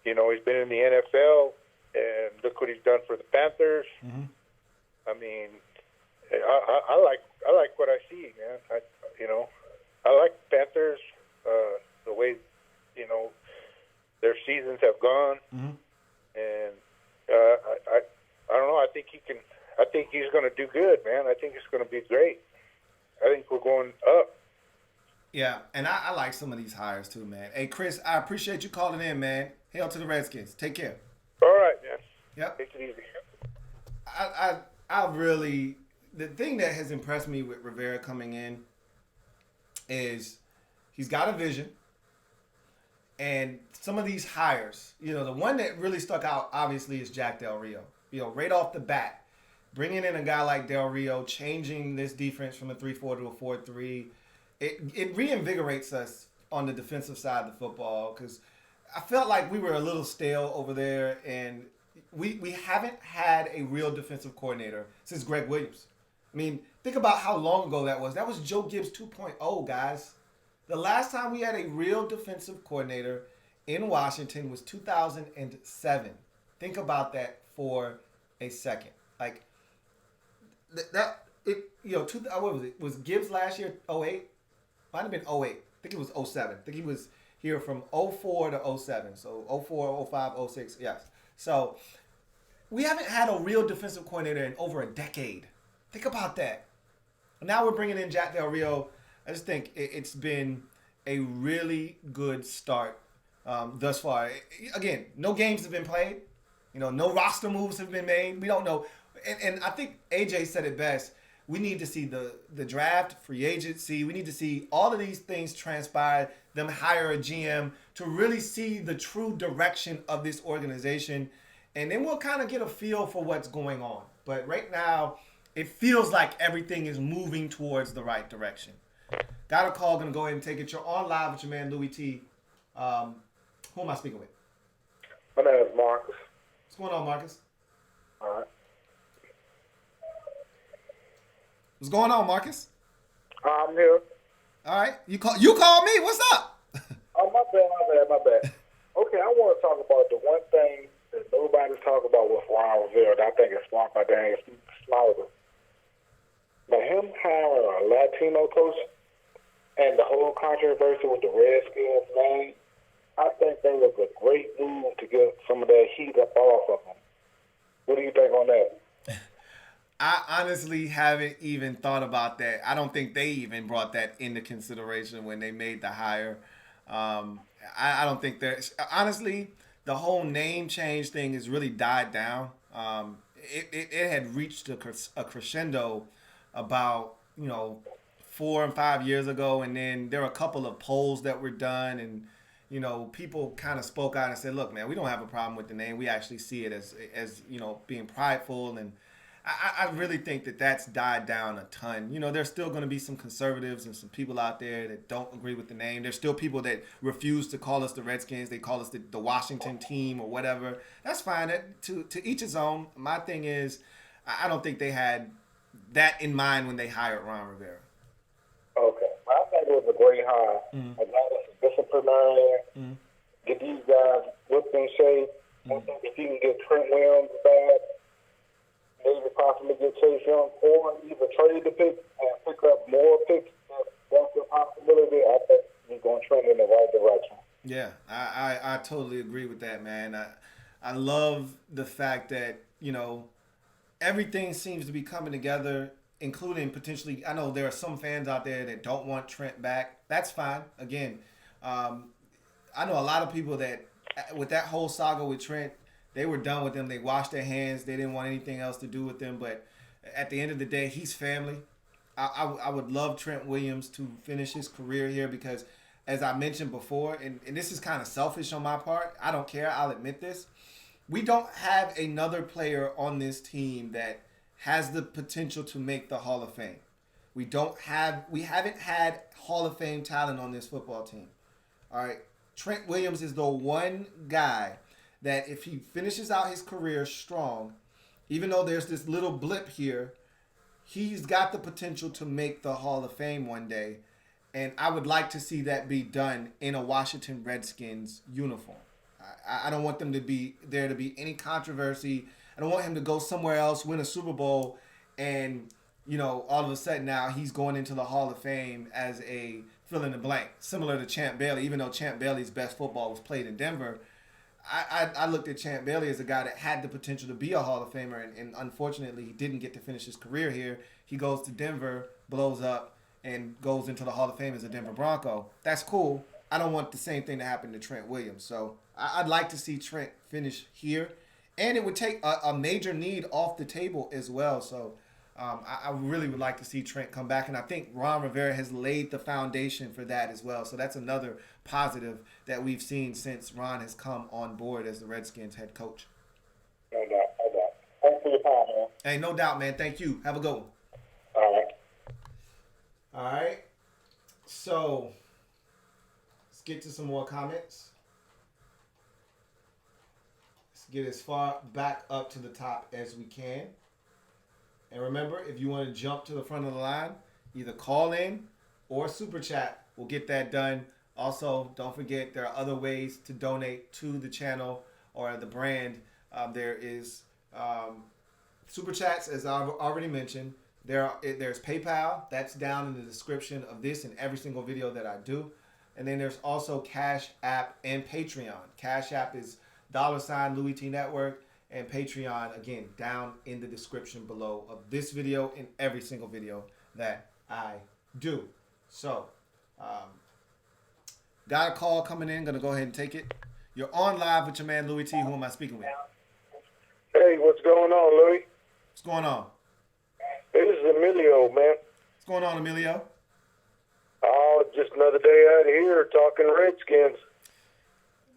been in the NFL, and look what he's done for the Panthers. Mm-hmm. I mean, I like what I see, man. I like Panthers, the way their seasons have gone, Mm-hmm. and I don't know. I think he can. I think he's going to do good, man. I think it's going to be great. I think we're going up. Yeah, and I like some of these hires too, man. Hey, Chris, I appreciate you calling in, man. Hail to the Redskins. Take care. All right, man. Yep. Take it easy. I really, the thing that has impressed me with Rivera coming in is he's got a vision. And some of these hires, the one that really stuck out, obviously, is Jack Del Rio. Right off the bat, bringing in a guy like Del Rio, changing this defense from a 3-4 to a 4-3, it reinvigorates us on the defensive side of the football because I felt like we were a little stale over there, and we haven't had a real defensive coordinator since Greg Williams. I mean, think about how long ago that was. That was Joe Gibbs 2.0, guys. The last time we had a real defensive coordinator in Washington was 2007. Think about that for a second. Like what was it? Was Gibbs last year 08? Might have been 08. I think it was 07. I think he was here from 04 to 07. So 04, 05, 06, yes. So we haven't had a real defensive coordinator in over a decade. Think about that. Now we're bringing in Jack Del Rio. I just think it's been a really good start thus far. Again, no games have been played. No roster moves have been made. We don't know. And I think AJ said it best. We need to see the draft, free agency. We need to see all of these things transpire, them hire a GM to really see the true direction of this organization. And then we'll kind of get a feel for what's going on. But right now, it feels like everything is moving towards the right direction. Got a call, gonna go ahead and take it. You're on live with your man Louis T. Who am I speaking with? My name is Marcus. What's going on, Marcus? All right. What's going on, Marcus? I'm here. All right. You called me. What's up? Oh, my bad. Okay, I want to talk about the one thing that nobody's talking about with Ron Rivera that I think is smart by Daniel Snyder. But him hiring a Latino coach and the whole controversy with the Redskins name, I think that was a great move to get some of that heat up off of him. What do you think on that? I honestly haven't even thought about that. I don't think they even brought that into consideration when they made the hire. I don't think there's honestly the whole name change thing has really died down. It had reached a crescendo about 4 and 5 years ago, and then there were a couple of polls that were done, and people kind of spoke out and said, "Look, man, we don't have a problem with the name. We actually see it as being prideful." And I really think that that's died down a ton. There's still going to be some conservatives and some people out there that don't agree with the name. There's still people that refuse to call us the Redskins. They call us the Washington team or whatever. That's fine. To each his own. My thing is, I don't think they had that in mind when they hired Ron Rivera. Okay. I think it was a great hire. Mm-hmm. A guy that's a disciplinarian. Get these guys whipped in shape. If you can get Trent Williams back, maybe possibly get Chase Young, or either trade the pick and pick up more picks. That's a possibility. I think he's going to trend in the right direction. Yeah, I totally agree with that, man. I love the fact that, everything seems to be coming together, including potentially, I know there are some fans out there that don't want Trent back. That's fine. Again, I know a lot of people that, with that whole saga with Trent, they were done with him. They washed their hands. They didn't want anything else to do with him. But at the end of the day, he's family. I would love Trent Williams to finish his career here because as I mentioned before, and this is kind of selfish on my part. I don't care. I'll admit this. We don't have another player on this team that has the potential to make the Hall of Fame. We haven't had Hall of Fame talent on this football team. All right. Trent Williams is the one guy that if he finishes out his career strong, even though there's this little blip here, he's got the potential to make the Hall of Fame one day. And I would like to see that be done in a Washington Redskins uniform. I don't want there to be any controversy. I don't want him to go somewhere else, win a Super Bowl, and all of a sudden now he's going into the Hall of Fame as a fill in the blank, similar to Champ Bailey. Even though Champ Bailey's best football was played in Denver, I looked at Champ Bailey as a guy that had the potential to be a Hall of Famer, and unfortunately he didn't get to finish his career here. He goes to Denver, blows up, and goes into the Hall of Fame as a Denver Bronco. That's cool. I don't want the same thing to happen to Trent Williams. So I'd like to see Trent finish here. And it would take a major need off the table as well. So I really would like to see Trent come back. And I think Ron Rivera has laid the foundation for that as well. So that's another positive that we've seen since Ron has come on board as the Redskins head coach. No doubt. Thanks for your time, man. Hey, no doubt, man. Thank you. Have a good one. All right. All right. So let's get to some more comments. Let's get as far back up to the top as we can. And remember, if you want to jump to the front of the line, either call in or super chat. We'll get that done. Also, don't forget there are other ways to donate to the channel or the brand. There is super chats, as I've already mentioned. There's PayPal. That's down in the description of this and every single video that I do. And then there's also Cash App and Patreon. Cash App is $ Louis T Network, and Patreon, again, down in the description below of this video and every single video that I do. So, got a call coming in. Going to go ahead and take it. You're on live with your man Louis T. Who am I speaking with? Hey, what's going on, Louis? What's going on? Hey, this is Emilio, man. What's going on, Emilio? Oh, just another day out here talking Redskins.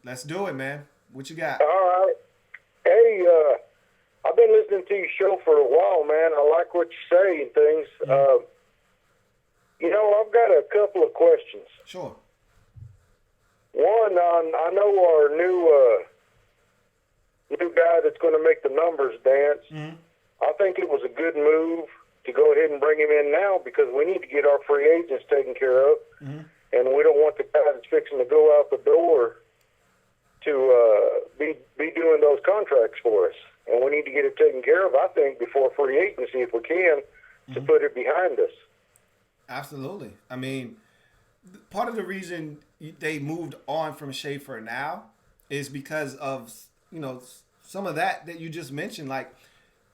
Let's do it, man. What you got? All right. Hey, I've been listening to your show for a while, man. I like what you say and things. I've got a couple of questions. Sure. One, I know our new guy that's going to make the numbers dance. Mm-hmm. I think it was a good move to go ahead and bring him in now because we need to get our free agents taken care of, and we don't want the guy that's fixing to go out the door to be doing those contracts for us. And we need to get it taken care of, I think, before free agency, if we can, to put it behind us. Absolutely. I mean, part of the reason they moved on from Schaffer now is because of, some of that you just mentioned. Like,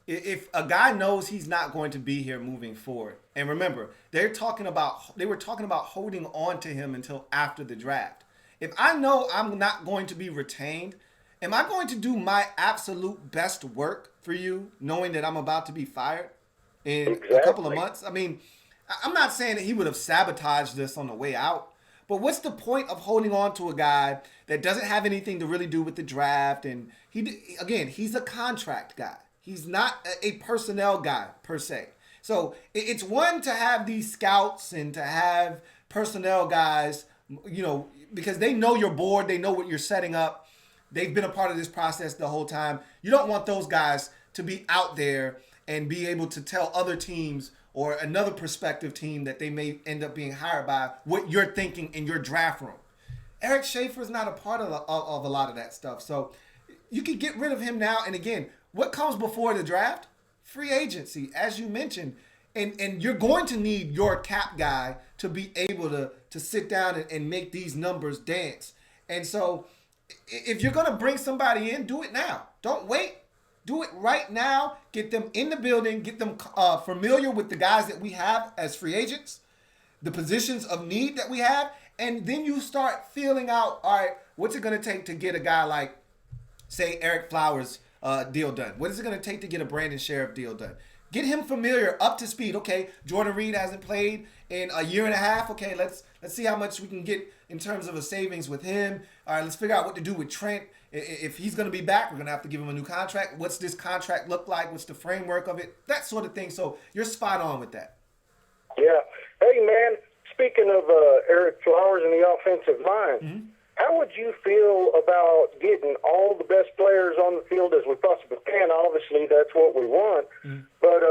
if a guy knows he's not going to be here moving forward, and remember, they were talking about holding on to him until after the draft. If I know I'm not going to be retained, am I going to do my absolute best work for you, knowing that I'm about to be fired in a couple of months? I mean, I'm not saying that he would have sabotaged this on the way out, but what's the point of holding on to a guy that doesn't have anything to really do with the draft? And he's a contract guy. He's not a personnel guy per se. So it's one to have these scouts and to have personnel guys, because they know your board, they know what you're setting up. They've been a part of this process the whole time. You don't want those guys to be out there and be able to tell other teams or another prospective team that they may end up being hired by what you're thinking in your draft room. Eric Schaffer is not a part of a lot of that stuff. So you can get rid of him now. And again, what comes before the draft? Free agency, as you mentioned. And you're going to need your cap guy to be able to sit down and make these numbers dance. And so if you're going to bring somebody in, do it now. Don't wait. Do it right now. Get them in the building. Get them familiar with the guys that we have as free agents, the positions of need that we have. And then you start feeling out, all right, what's it going to take to get a guy like, say, Eric Flowers deal done? What is it going to take to get a Brandon Sheriff deal done? Get him familiar, up to speed. Okay, Jordan Reed hasn't played in a year and a half. Okay, let's see how much we can get in terms of a savings with him. All right, let's figure out what to do with Trent. If he's going to be back, we're going to have to give him a new contract. What's this contract look like? What's the framework of it? That sort of thing. So you're spot on with that. Yeah. Hey, man, speaking of Eric Flowers and the offensive line, how would you feel about getting all the best players on the field as we possibly can? Obviously, that's what we want. But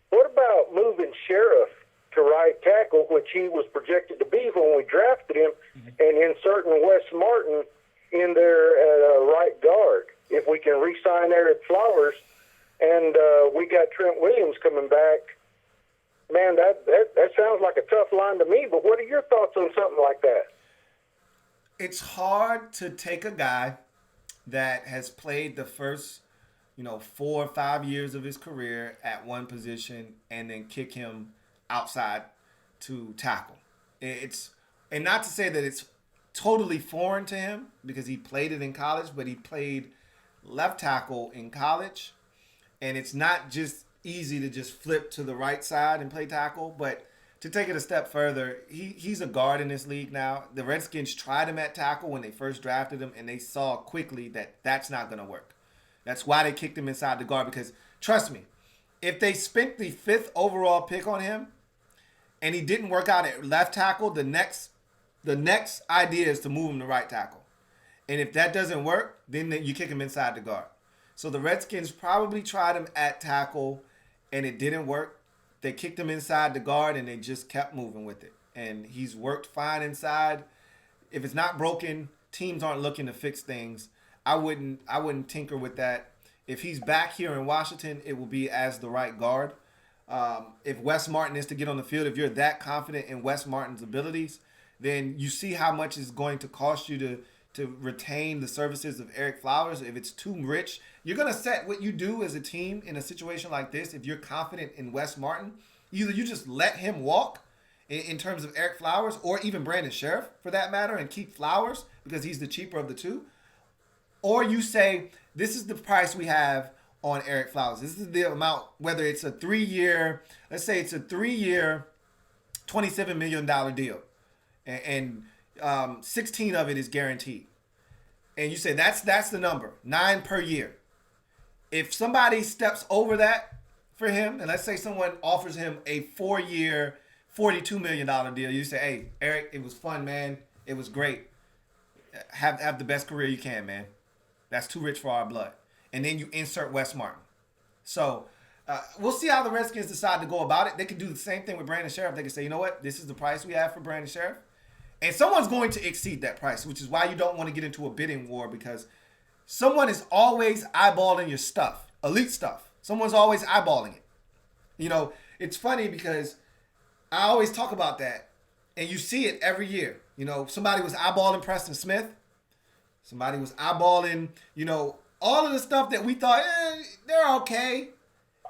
what about moving Sheriff to right tackle, which he was projected to be when we drafted him, and inserting Wes Martin in there at right guard? If we can re-sign Eric Flowers and we got Trent Williams coming back, man, that sounds like a tough line to me. But what are your thoughts on something like that? It's hard to take a guy that has played the first, 4 or 5 years of his career at one position and then kick him outside to tackle. And not to say that it's totally foreign to him because he played it in college, but he played left tackle in college, and it's not just easy to just flip to the right side and play tackle. But to take it a step further, he's a guard in this league now. The Redskins tried him at tackle when they first drafted him, and they saw quickly that that's not going to work. That's why they kicked him inside the guard, because trust me, if they spent the 5th overall pick on him and he didn't work out at left tackle, the next idea is to move him to right tackle. And if that doesn't work, then you kick him inside the guard. So the Redskins probably tried him at tackle and it didn't work. They kicked him inside the guard and they just kept moving with it. And he's worked fine inside. If it's not broken, teams aren't looking to fix things. I wouldn't tinker with that. If he's back here in Washington, it will be as the right guard. If Wes Martin is to get on the field, if you're that confident in Wes Martin's abilities, then you see how much it's going to cost you to retain the services of Eric Flowers. If it's too rich, you're going to set what you do as a team in a situation like this. If you're confident in Wes Martin, either you just let him walk in terms of Eric Flowers, or even Brandon Sheriff for that matter, and keep Flowers because he's the cheaper of the two. Or you say, this is the price we have on Eric Flowers. This is the amount, whether it's a 3-year, let's say it's a 3-year, $27 million deal. And 16 of it is guaranteed. And you say, that's the number, 9 per year. If somebody steps over that for him, and let's say someone offers him a 4-year, $42 million deal, you say, hey, Eric, it was fun, man. It was great. Have the best career you can, man. That's too rich for our blood. And then you insert Wes Martin. So we'll see how the Redskins decide to go about it. They could do the same thing with Brandon Sheriff. They could say, you know what? This is the price we have for Brandon Sheriff. And someone's going to exceed that price, which is why you don't want to get into a bidding war, because someone is always eyeballing your stuff, elite stuff. Someone's always eyeballing it. It's funny because I always talk about that, and you see it every year. Somebody was eyeballing Preston Smith. Somebody was eyeballing, all of the stuff that we thought, they're okay.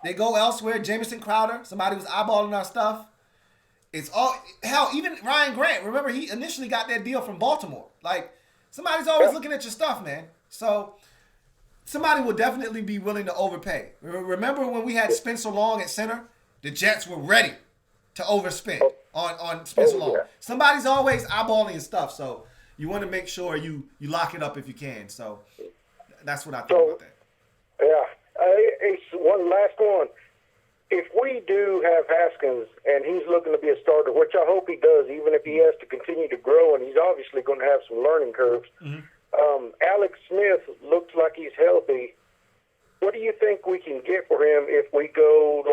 They go elsewhere. Jamison Crowder, somebody was eyeballing our stuff. It's all, hell, even Ryan Grant. Remember, he initially got that deal from Baltimore. Like, somebody's always looking at your stuff, man. So, somebody will definitely be willing to overpay. Remember when we had Spencer Long at center? The Jets were ready to overspend on Spencer Long. Somebody's always eyeballing your stuff, so you want to make sure you lock it up if you can. So that's what I think about that. Yeah. It's one last one. If we do have Haskins and he's looking to be a starter, which I hope he does, even if he has to continue to grow, and he's obviously going to have some learning curves. Alex Smith looks like he's healthy. What do you think we can get for him if we go,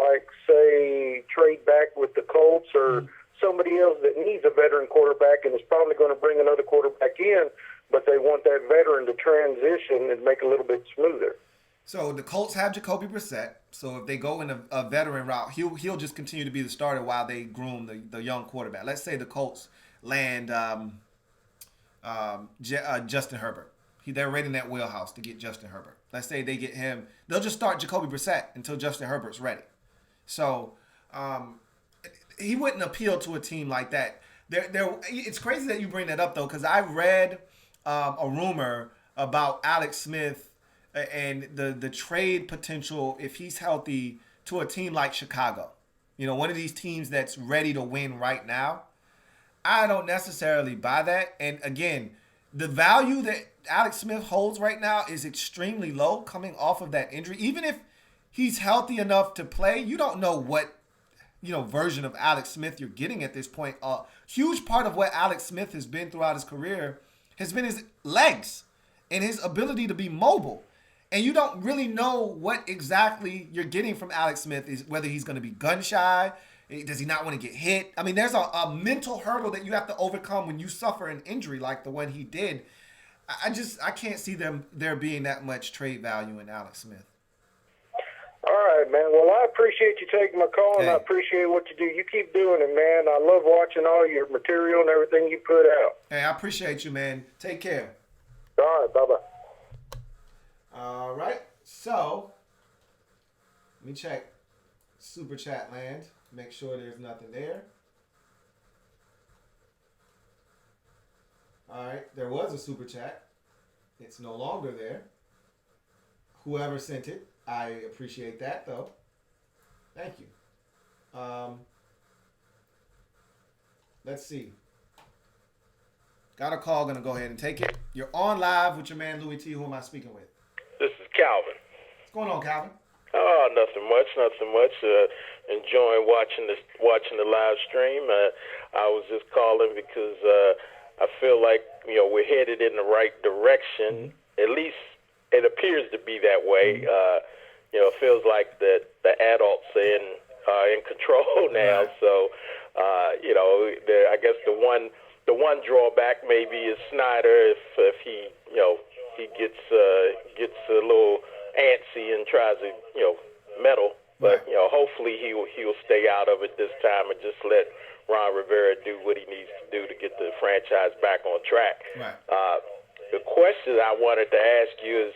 say, trade back with the Colts or somebody else that needs a veteran quarterback and is probably going to bring another quarterback in, but they want that veteran to transition and make it a little bit smoother? So the Colts have Jacoby Brissett. So if they go in a veteran route, he'll just continue to be the starter while they groom the young quarterback. Let's say the Colts land Justin Herbert. They're right in that wheelhouse to get Justin Herbert. Let's say they get him. They'll just start Jacoby Brissett until Justin Herbert's ready. So he wouldn't appeal to a team like that. It's crazy that you bring that up, though, because I read a rumor about Alex Smith and the trade potential, if he's healthy, to a team like Chicago, one of these teams that's ready to win right now. I don't necessarily buy that. And again, the value that Alex Smith holds right now is extremely low coming off of that injury. Even if he's healthy enough to play, you don't know what version of Alex Smith you're getting at this point. A huge part of what Alex Smith has been throughout his career has been his legs and his ability to be mobile. And you don't really know what exactly you're getting from Alex Smith, is whether he's going to be gun shy. Does he not want to get hit? I mean, there's a mental hurdle that you have to overcome when you suffer an injury like the one he did. I can't see there being that much trade value in Alex Smith. All right, man. Well, I appreciate you taking my call, and I appreciate what you do. You keep doing it, man. I love watching all your material and everything you put out. Hey, I appreciate you, man. Take care. All right, bye-bye. All right. So, let me check Super Chat land. Make sure there's nothing there. All right. There was a Super Chat. It's no longer there. Whoever sent it, I appreciate that, though. Thank you. Let's see. Got a call. Going to go ahead and take it. You're on live with your man, Louis T. Who am I speaking with? This is Calvin. What's going on, Calvin? Oh, nothing much. Enjoying watching the live stream. I was just calling because I feel like we're headed in the right direction. At least it appears to be that way. It feels like the adults are in control now. So I guess the one drawback maybe is Snyder if he he gets a little antsy and tries to meddle. But hopefully he'll stay out of it this time and just let Ron Rivera do what he needs to do to get the franchise back on track. Right. The question I wanted to ask you is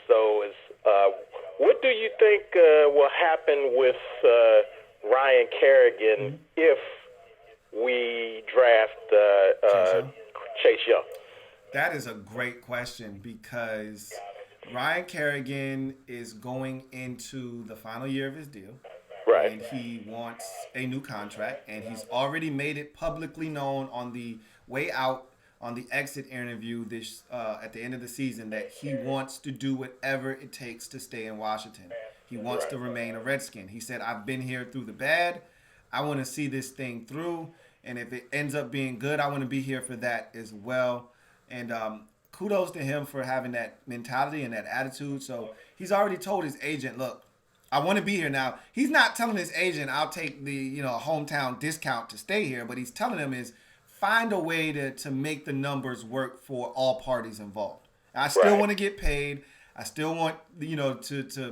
what do you think will happen with Ryan Kerrigan if we draft Chase Young? That is a great question because Ryan Kerrigan is going into the final year of his deal. Right. And he wants a new contract, and he's already made it publicly known on the way out on the exit interview this at the end of the season that he wants to do whatever it takes to stay in Washington. He wants to remain a Redskin. He said, I've been here through the bad. I want to see this thing through, and if it ends up being good, I want to be here for that as well. And kudos to him for having that mentality and that attitude. So he's already told his agent, look, I want to be here now. He's not telling his agent, I'll take the hometown discount to stay here. But he's telling him is find a way to make the numbers work for all parties involved. I still want to get paid. I still want to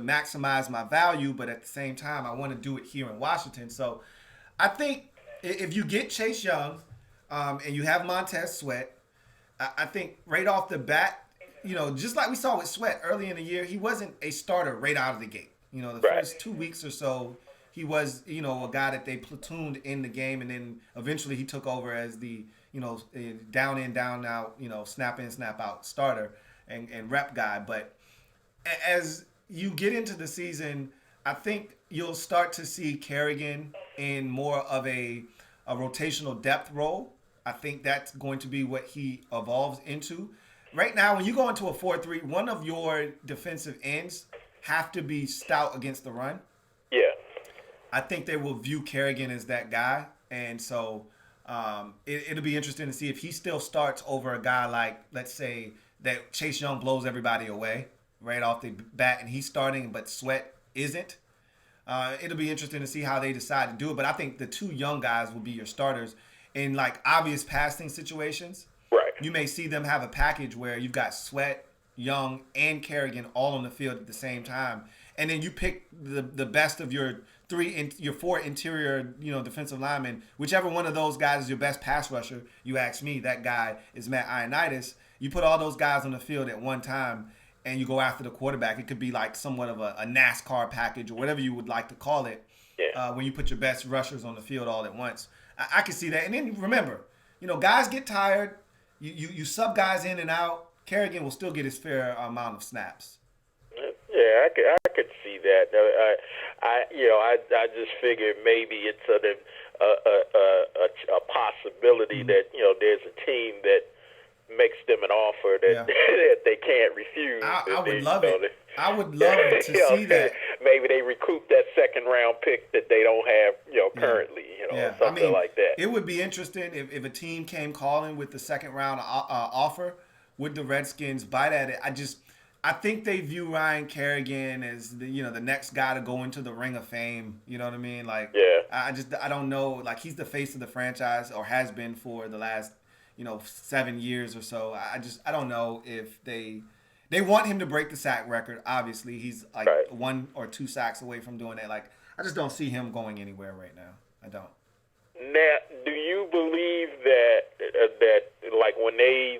maximize my value. But at the same time, I want to do it here in Washington. So I think if you get Chase Young and you have Montez Sweat, I think right off the bat, just like we saw with Sweat early in the year, he wasn't a starter right out of the gate. The first 2 weeks or so, he was, a guy that they platooned in the game, and then eventually he took over as the, down in, down out, snap in, snap out starter and rep guy. But as you get into the season, I think you'll start to see Kerrigan in more of a rotational depth role. I think that's going to be what he evolves into. Right now, when you go into a 4-3, one of your defensive ends have to be stout against the run. Yeah. I think they will view Kerrigan as that guy. And so it'll be interesting to see if he still starts over a guy like, let's say, that Chase Young blows everybody away right off the bat, and he's starting, but Sweat isn't. It'll be interesting to see how they decide to do it. But I think the two young guys will be your starters. In like obvious passing situations, you may see them have a package where you've got Sweat, Young, and Kerrigan all on the field at the same time, and then you pick the best of your four interior defensive linemen. Whichever one of those guys is your best pass rusher, you ask me, that guy is Matt Ioannidis. You put all those guys on the field at one time, and you go after the quarterback. It could be like somewhat of a NASCAR package or whatever you would like to call it. Yeah. When you put your best rushers on the field all at once. I can see that. And then remember, guys get tired. You sub guys in and out. Kerrigan will still get his fair amount of snaps. Yeah, Yeah, I could see that. I just figured maybe it's a possibility that there's a team that makes them an offer that that they can't refuse. I would love it. I would love to see that. Maybe they recoup that second round pick that they don't have, currently. Something like that. It would be interesting if a team came calling with the second round offer. Would the Redskins bite at it? I think they view Ryan Kerrigan as the next guy to go into the Ring of Fame. You know what I mean? Like, I don't know. Like, he's the face of the franchise, or has been for the last 7 years or so. I don't know if they want him to break the sack record. Obviously, he's like 1 or 2 sacks away from doing that. Like, I just don't see him going anywhere right now. I don't. Now, do you believe that like when they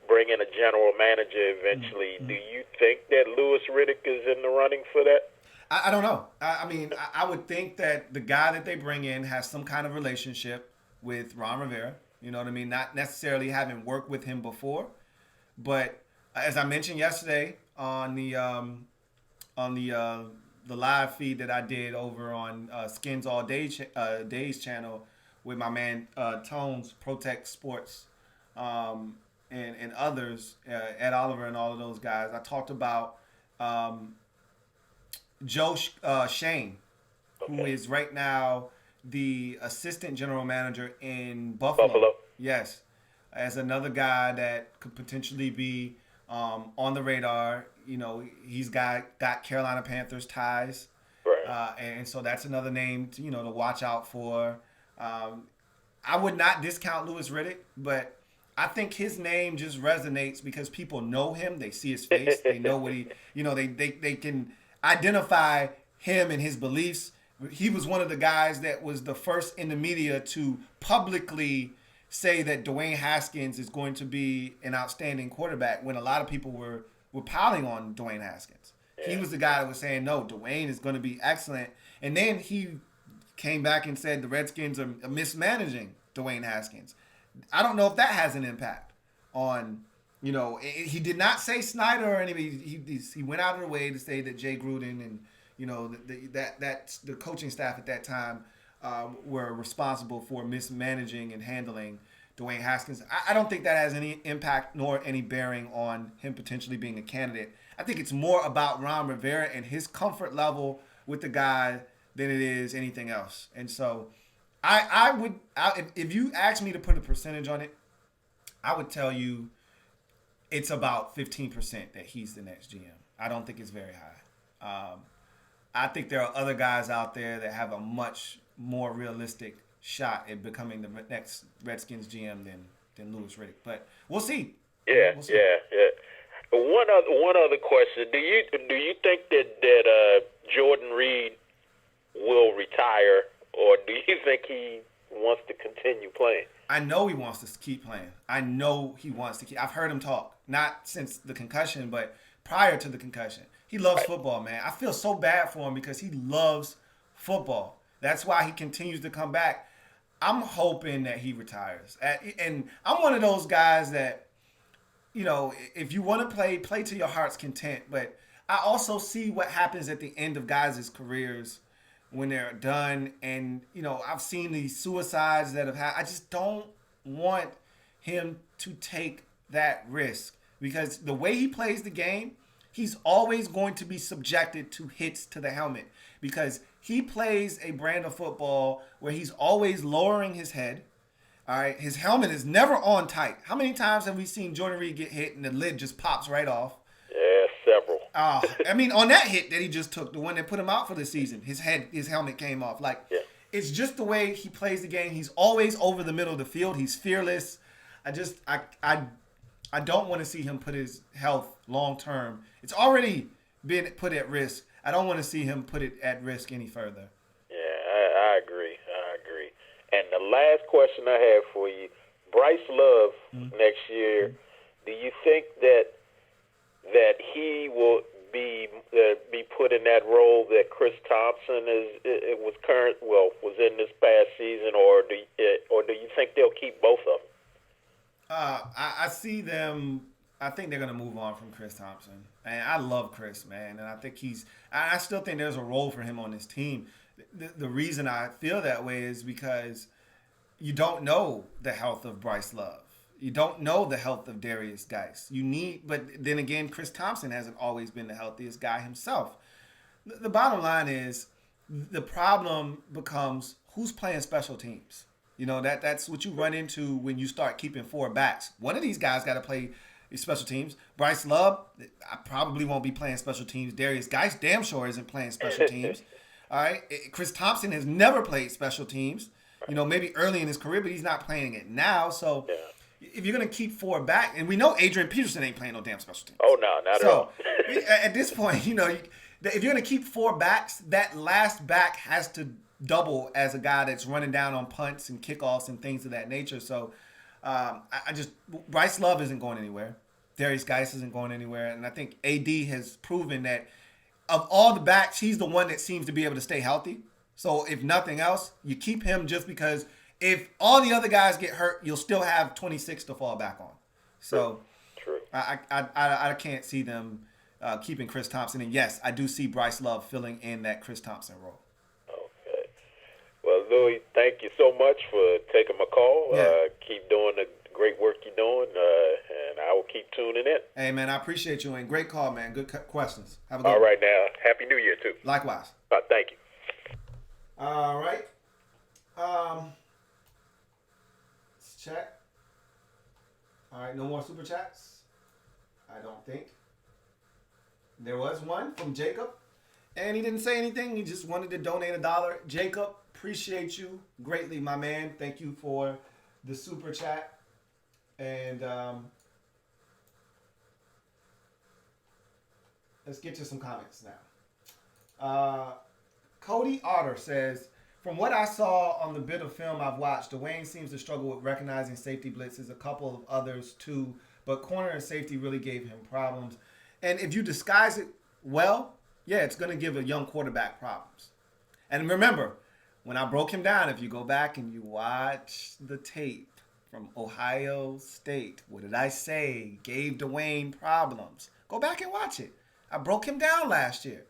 bring in a general manager eventually, do you think that Louis Riddick is in the running for that? I don't know. I mean, I would think that the guy that they bring in has some kind of relationship with Ron Rivera. You know what I mean? Not necessarily having worked with him before, but as I mentioned yesterday on the live feed that I did over on Skins All Days channel with my man Tones, Protect Sports, and others, Ed Oliver and all of those guys. I talked about Joe Shane, who is right now the assistant general manager in Buffalo. Yes, as another guy that could potentially be on the radar. He's got Carolina Panthers ties, right? And so that's another name to watch out for. I would not discount Louis Riddick, but I think his name just resonates because people know him. They see his face. They know what he. They can identify him and his beliefs. He was one of the guys that was the first in the media to publicly say that Dwayne Haskins is going to be an outstanding quarterback when a lot of people were piling on Dwayne Haskins. Yeah. He was the guy that was saying, no, Dwayne is going to be excellent. And then he came back and said the Redskins are mismanaging Dwayne Haskins. I don't know if that has an impact on, he did not say Snyder or anybody. He went out of the way to say that Jay Gruden and, that the coaching staff at that time were responsible for mismanaging and handling Dwayne Haskins. I don't think that has any impact nor any bearing on him potentially being a candidate. I think it's more about Ron Rivera and his comfort level with the guy than it is anything else. And so if you asked me to put a percentage on it, I would tell you it's about 15% that he's the next GM. I don't think it's very high. I think there are other guys out there that have a much more realistic shot at becoming the next Redskins GM than Louis Riddick. But we'll see. Yeah. One other question: Do you think that Jordan Reed will retire, or do you think he wants to continue playing? I know he wants to keep playing. I've heard him talk, not since the concussion, but prior to the concussion. He loves football, man. I feel so bad for him because he loves football. That's why he continues to come back. I'm hoping that he retires. And I'm one of those guys that, if you want to play to your heart's content. But I also see what happens at the end of guys' careers when they're done. And, I've seen these suicides that have happened. I just don't want him to take that risk because the way he plays the game, he's always going to be subjected to hits to the helmet because he plays a brand of football where he's always lowering his head. All right, his helmet is never on tight. How many times have we seen Jordan Reed get hit and the lid just pops right off? Yeah, several. On that hit that he just took, the one that put him out for the season, his helmet came off. It's just the way he plays the game. He's always over the middle of the field. He's fearless. I don't want to see him put his health long term. It's already been put at risk. I don't want to see him put it at risk any further. Yeah, I agree. And the last question I have for you, Bryce Love next year, do you think that he will be put in that role that Chris Thompson was in this past season, or do you think they'll keep both of them? I see them. I think they're gonna move on from Chris Thompson, and I love Chris, man, and I think I still think there's a role for him on this team. The reason I feel that way is because you don't know the health of Bryce Love. You don't know the health of Darius Geis. But then again, Chris Thompson hasn't always been the healthiest guy himself. The bottom line is the problem becomes who's playing special teams. You know, that's what you run into when you start keeping 4 backs. One of these guys got to play special teams. Bryce Love, I probably won't be playing special teams. Darius Geis damn sure isn't playing special teams. All right. Chris Thompson has never played special teams. You know, maybe early in his career, but he's not playing it now. So if you're going to keep 4 back, and we know Adrian Peterson ain't playing no damn special teams. Oh, no, not at all. At this point, you know, if you're going to keep 4 backs, that last back has to double as a guy that's running down on punts and kickoffs and things of that nature. So Bryce Love isn't going anywhere. Darius Geis isn't going anywhere. And I think AD has proven that of all the backs, he's the one that seems to be able to stay healthy. So if nothing else, you keep him just because if all the other guys get hurt, you'll still have 26 to fall back on. So True. I can't see them keeping Chris Thompson. And yes, I do see Bryce Love filling in that Chris Thompson role. Okay. Well, Louis, thank you so much for taking my call. Yeah. Keep doing the great work you're doing, and I will keep tuning in. Hey, man, I appreciate you, and great call, man. Good questions. Have a good All one. right, now. Happy New Year, too. Likewise. Thank you. All right. Let's check. All right, no more super chats? I don't think. There was one from Jacob, and he didn't say anything. He just wanted to donate $1. Jacob, appreciate you greatly, my man. Thank you for the super chat. And let's get to some comments now. Cody Otter says, from what I saw on the bit of film I've watched, Dwayne seems to struggle with recognizing safety blitzes, a couple of others too, but corner and safety really gave him problems. And if you disguise it well, yeah, it's going to give a young quarterback problems. And remember, when I broke him down, if you go back and you watch the tape from Ohio State, what did I say? Gave Dwayne problems. Go back and watch it. I broke him down last year.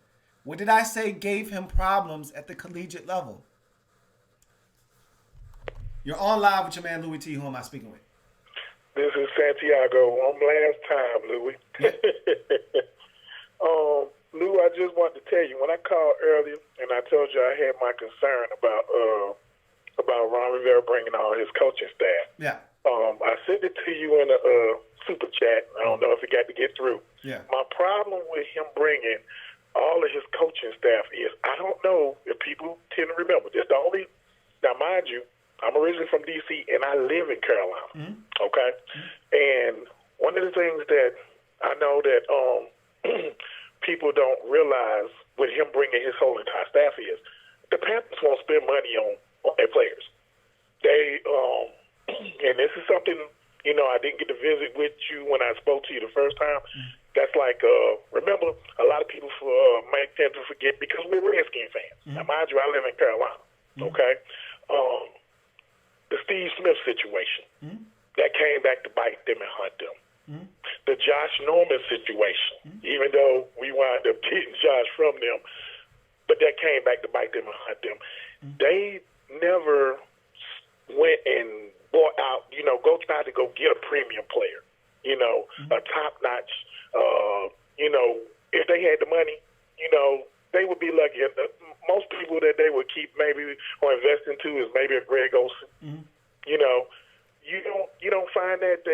What did I say gave him problems at the collegiate level? You're on live with your man, Louis T. Who am I speaking with? This is Santiago. One last time, Louis. Lou, I just wanted to tell you, when I called earlier and I told you I had my concern about Ron Rivera bringing all his coaching staff. Yeah. I sent it to you in a super chat. I don't know if it got to get through. Yeah. My problem with him bringing all of his coaching staff is I don't know if people tend to remember. This the only. Now, mind you, I'm originally from D.C. and I live in Carolina. Mm-hmm. Okay, and one of the things that I know that people don't realize with him bringing his whole entire staff is the Panthers won't spend money on their players. They and this is something I didn't get to visit with you when I spoke to you the first time. Mm-hmm. That's like, remember, a lot of people might tend to forget because we're Redskins fans. Mm-hmm. Now, mind you, I live in Carolina, okay? The Steve Smith situation, that came back to bite them and hunt them. Mm-hmm. The Josh Norman situation, even though we wound up getting Josh from them, but that came back to bite them and hunt them. They never went and bought out, go try to go get a premium player, a top-notch, if they had the money, they would be lucky. Most people that they would keep maybe or invest into is maybe a Greg Olsen. Mm-hmm. You don't find that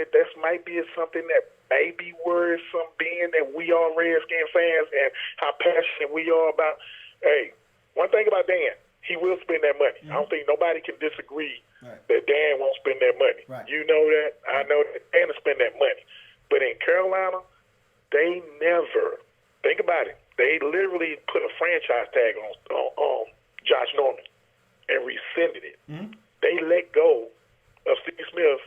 might be something that may be worrisome, being that we are Redskin fans and how passionate we are about. Hey, one thing about Dan, he will spend that money. Mm-hmm. I don't think nobody can disagree that Dan won't spend that money. Right. You know that. I know that Dan will spend that money. But in Carolina, they never, think about it, they literally put a franchise tag on Josh Norman and rescinded it. Mm-hmm. They let go of Steve Smith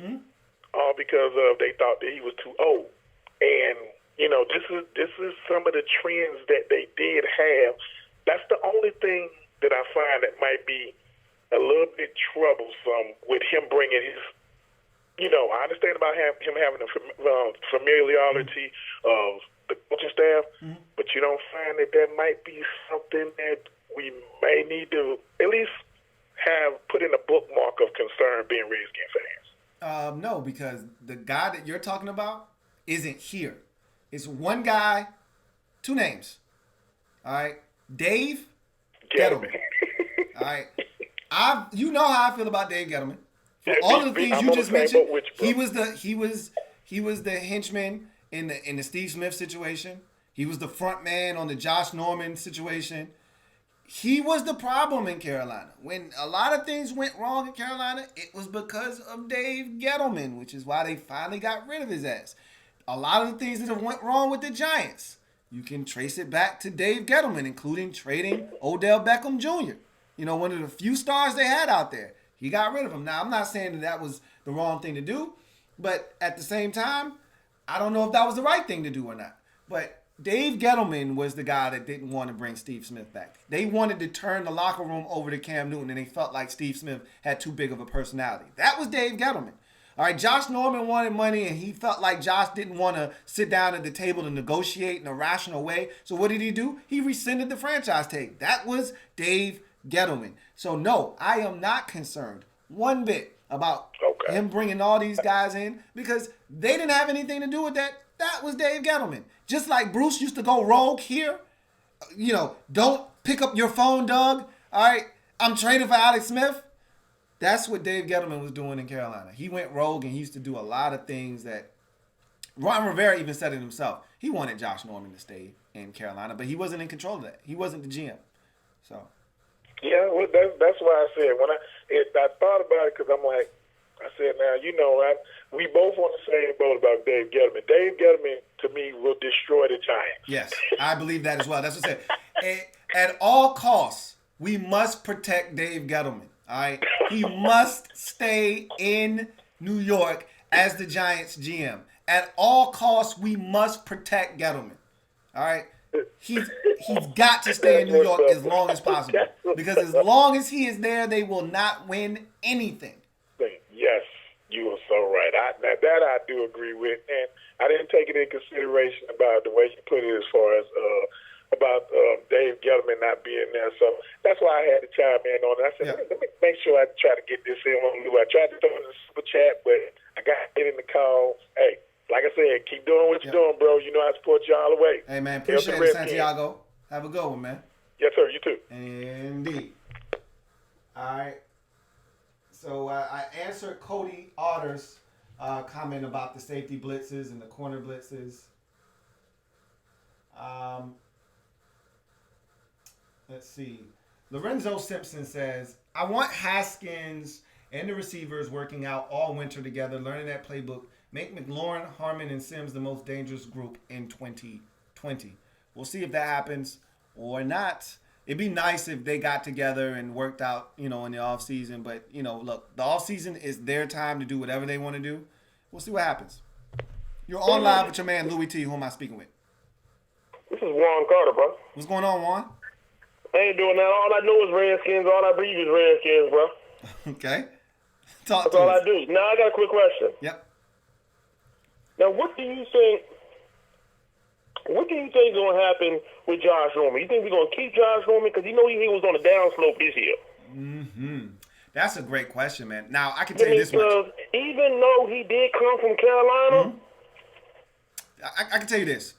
all because they thought that he was too old. And, this is some of the trends that they did have. That's the only thing that I find that might be a little bit troublesome with him bringing his I understand about him having the familiarity of the coaching staff, but you don't find that there might be something that we may need to at least have put in a bookmark of concern being Redskins fans. No, because the guy that you're talking about isn't here. It's one guy, two names. All right, Dave Gettleman. All right, you know how I feel about Dave Gettleman. For all of the things you just mentioned, he was the henchman in the Steve Smith situation. He was the front man on the Josh Norman situation. He was the problem in Carolina. When a lot of things went wrong in Carolina, it was because of Dave Gettleman, which is why they finally got rid of his ass. A lot of the things that have went wrong with the Giants, you can trace it back to Dave Gettleman, including trading Odell Beckham Jr., one of the few stars they had out there. He got rid of him. Now, I'm not saying that was the wrong thing to do, but at the same time, I don't know if that was the right thing to do or not. But Dave Gettleman was the guy that didn't want to bring Steve Smith back. They wanted to turn the locker room over to Cam Newton, and they felt like Steve Smith had too big of a personality. That was Dave Gettleman. All right, Josh Norman wanted money, and he felt like Josh didn't want to sit down at the table and negotiate in a rational way. So what did he do? He rescinded the franchise tag. That was Dave Gettleman. So no, I am not concerned one bit about him bringing all these guys in because they didn't have anything to do with that. That was Dave Gettleman. Just like Bruce used to go rogue here. Don't pick up your phone, Doug. All right, I'm trading for Alex Smith. That's what Dave Gettleman was doing in Carolina. He went rogue and he used to do a lot of things that Ron Rivera even said it himself. He wanted Josh Norman to stay in Carolina, but he wasn't in control of that. He wasn't the GM. So. Yeah, well, that's why I said when I thought about it because I'm like, I said, now, we both on the same boat about Dave Gettleman. Dave Gettleman, to me, will destroy the Giants. Yes, I believe that as well. That's what I said. At all costs, we must protect Dave Gettleman. All right, he must stay in New York as the Giants GM. At all costs, we must protect Gettleman. All right, he's got to stay in New York as long as possible because as long as he is there, they will not win anything. Yes, you are so right. That I do agree with, and I didn't take it into consideration about the way you put it as far as about Dave Gettleman not being there. So that's why I had to chime in on it. I said, let me make sure I try to get this in on you. I tried to throw in the super chat, but I got to get in the call. Hey, like I said, keep doing what you're doing, bro. You know I support you all the way. Hey, man, appreciate it, Santiago. Have a good one, man. Yes, sir. You too. Indeed. All right. So I answered Cody Otter's comment about the safety blitzes and the corner blitzes. Let's see. Lorenzo Simpson says, I want Haskins and the receivers working out all winter together, learning that playbook. Make McLaurin, Harmon, and Sims the most dangerous group in 2020. We'll see if that happens or not. It'd be nice if they got together and worked out, in the offseason. But, look, the offseason is their time to do whatever they want to do. We'll see what happens. You're on live with your man, Louis T. Who am I speaking with? This is Juan Carter, bro. What's going on, Juan? I ain't doing that. All I know is Redskins. All I breathe is Redskins, bro. Okay. That's all I do. Now, I got a quick question. Yep. Now, what do you think is going to happen with Josh Norman? You think we're going to keep Josh Norman? Because he was on a downslope this year. Mm-hmm. That's a great question, man. Now, I can tell you this much. Even though he did come from Carolina, I can tell you this.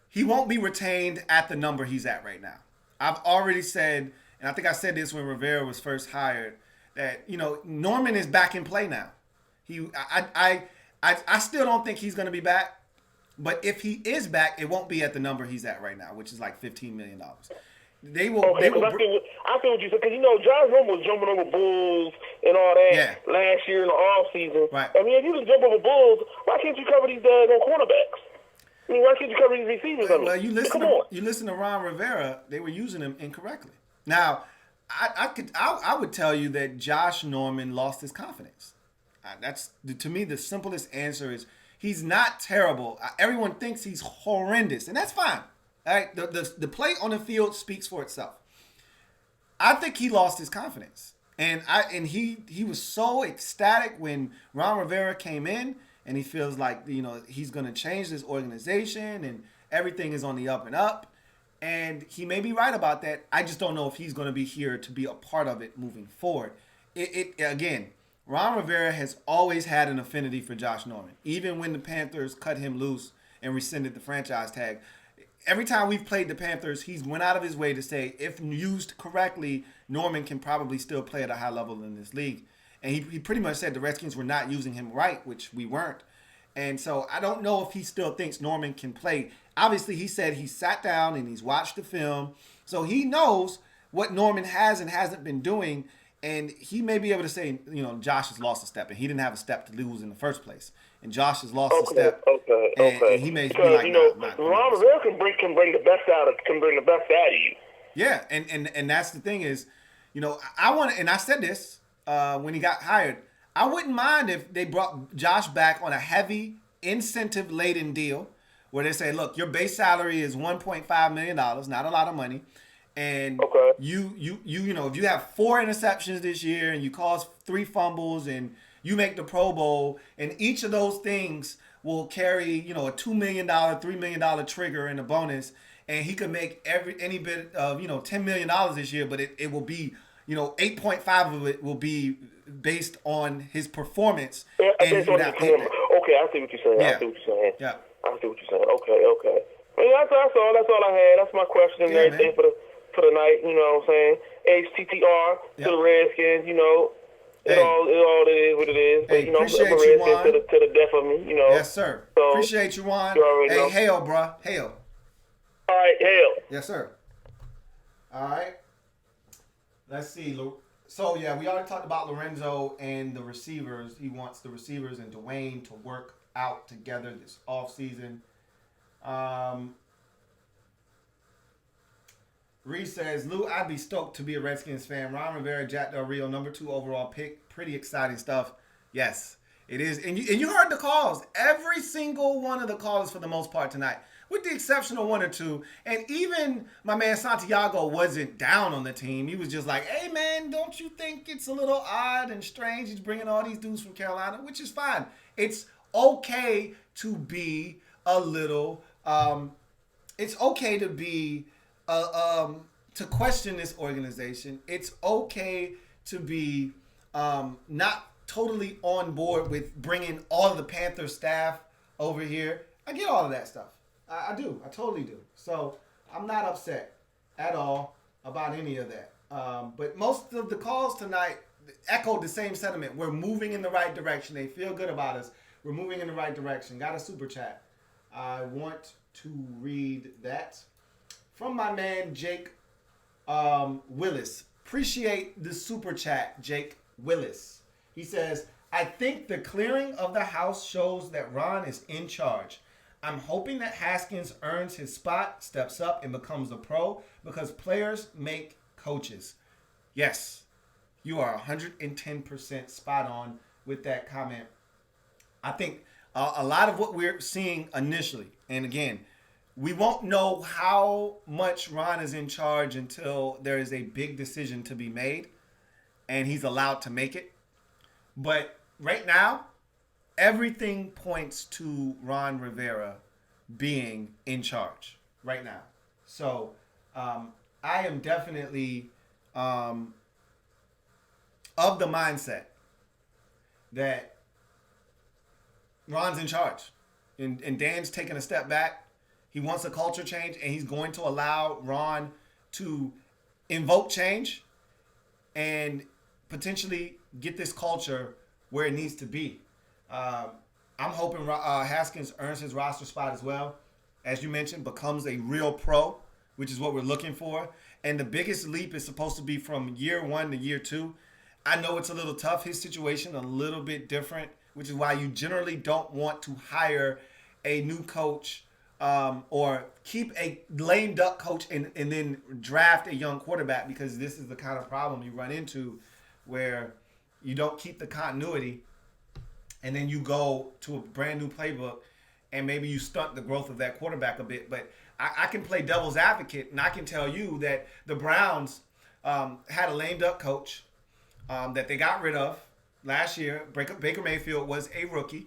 He won't be retained at the number he's at right now. I've already said, and I think I said this when Rivera was first hired, that, Norman is back in play now. I still don't think he's going to be back. But if he is back, it won't be at the number he's at right now, which is like $15 million. They will. Okay, I feel what you said, because Josh Norman was jumping over Bulls and all that last year in the offseason. Right. I mean, if you can jump over Bulls, why can't you cover these daggone cornerbacks? I mean, why can't you cover these receivers? Well, you listen to Ron Rivera, they were using him incorrectly. Now, I would tell you that Josh Norman lost his confidence. That's, to me, the simplest answer is he's not terrible. Everyone thinks he's horrendous, and that's fine. All right, the play on the field speaks for itself. I think he lost his confidence. And he was so ecstatic when Ron Rivera came in, and he feels like, you know, he's going to change this organization and everything is on the up and up. And he may be right about that. I just don't know if he's going to be here to be a part of it moving forward. Again, Ron Rivera has always had an affinity for Josh Norman. Even when the Panthers cut him loose and rescinded the franchise tag, every time we've played the Panthers, he's went out of his way to say, if used correctly, Norman can probably still play at a high level in this league. And he pretty much said the Redskins were not using him right, which we weren't. And so I don't know if he still thinks Norman can play. Obviously, he said he sat down and he's watched the film. So he knows what Norman has and hasn't been doing. And he may be able to say, you know, Josh has lost a step. And he didn't have a step to lose in the first place. And Josh has lost a step. And he may be like, you know, Ron Rivera can bring the best out of you. Yeah, and that's the thing is, you know, I want to, and I said this when he got hired, I wouldn't mind if they brought Josh back on a heavy incentive-laden deal where they say, look, your base salary is $1.5 million, not a lot of money, and you know, if you have 4 interceptions this year and you cause 3 fumbles and you make the Pro Bowl, and each of those things will carry, you know, a $2 million, $3 million trigger and a bonus, and he could make any bit of, you know, $10 million this year, but it will be, you know, 8.5 of it will be based on his performance. Yeah, okay, I see what you're saying. Yeah. I see what you're saying. Yeah. I see what you're saying. Okay. I mean, that's all I had. That's my question and everything for the night. You know what I'm saying? HTTR to the Redskins. You know, it all is what it is. Hey, you know, appreciate I'm a you, Redskin Juan. to the death of me. You know. Yes, sir. So, appreciate you, Juan. You already know. Hey, hail, bruh. Hail. All right, hail. Yes, sir. All right. Let's see. So, yeah, we already talked about Lorenzo and the receivers. He wants the receivers and Dwayne to work out together this offseason. Reese says, Lou, I'd be stoked to be a Redskins fan. Ron Rivera, Jack Del Rio, number 2 overall pick. Pretty exciting stuff. Yes, it is. And you heard the calls. Every single one of the calls for the most part tonight, with the exception of 1 or 2. And even my man Santiago wasn't down on the team. He was just like, hey, man, don't you think it's a little odd and strange? He's bringing all these dudes from Carolina, which is fine. It's okay to be a little, it's okay to be, to question this organization. It's okay to be not totally on board with bringing all of the Panther staff over here. I get all of that stuff. I do. I totally do. So I'm not upset at all about any of that. But most of the calls tonight echoed the same sentiment. We're moving in the right direction. They feel good about us. We're moving in the right direction. Got a super chat. I want to read that from my man Jake Willis. Appreciate the super chat, Jake Willis. He says, I think the clearing of the house shows that Ron is in charge. I'm hoping that Haskins earns his spot, steps up, and becomes a pro because players make coaches. Yes, you are 110% spot on with that comment. I think a lot of what we're seeing initially, and again, we won't know how much Ron is in charge until there is a big decision to be made and he's allowed to make it. But right now, everything points to Ron Rivera being in charge right now. So I am definitely of the mindset that Ron's in charge. And Dan's taking a step back. He wants a culture change, and he's going to allow Ron to invoke change and potentially get this culture where it needs to be. I'm hoping Haskins earns his roster spot as well. As you mentioned, becomes a real pro, which is what we're looking for. And the biggest leap is supposed to be from year 1 to year 2. I know it's a little tough. His situation a little bit different, which is why you generally don't want to hire a new coach or keep a lame duck coach and then draft a young quarterback, because this is the kind of problem you run into where you don't keep the continuity and then you go to a brand new playbook and maybe you stunt the growth of that quarterback a bit. But I can play devil's advocate, and I can tell you that the Browns had a lame duck coach. that they got rid of last year. Baker Mayfield was a rookie,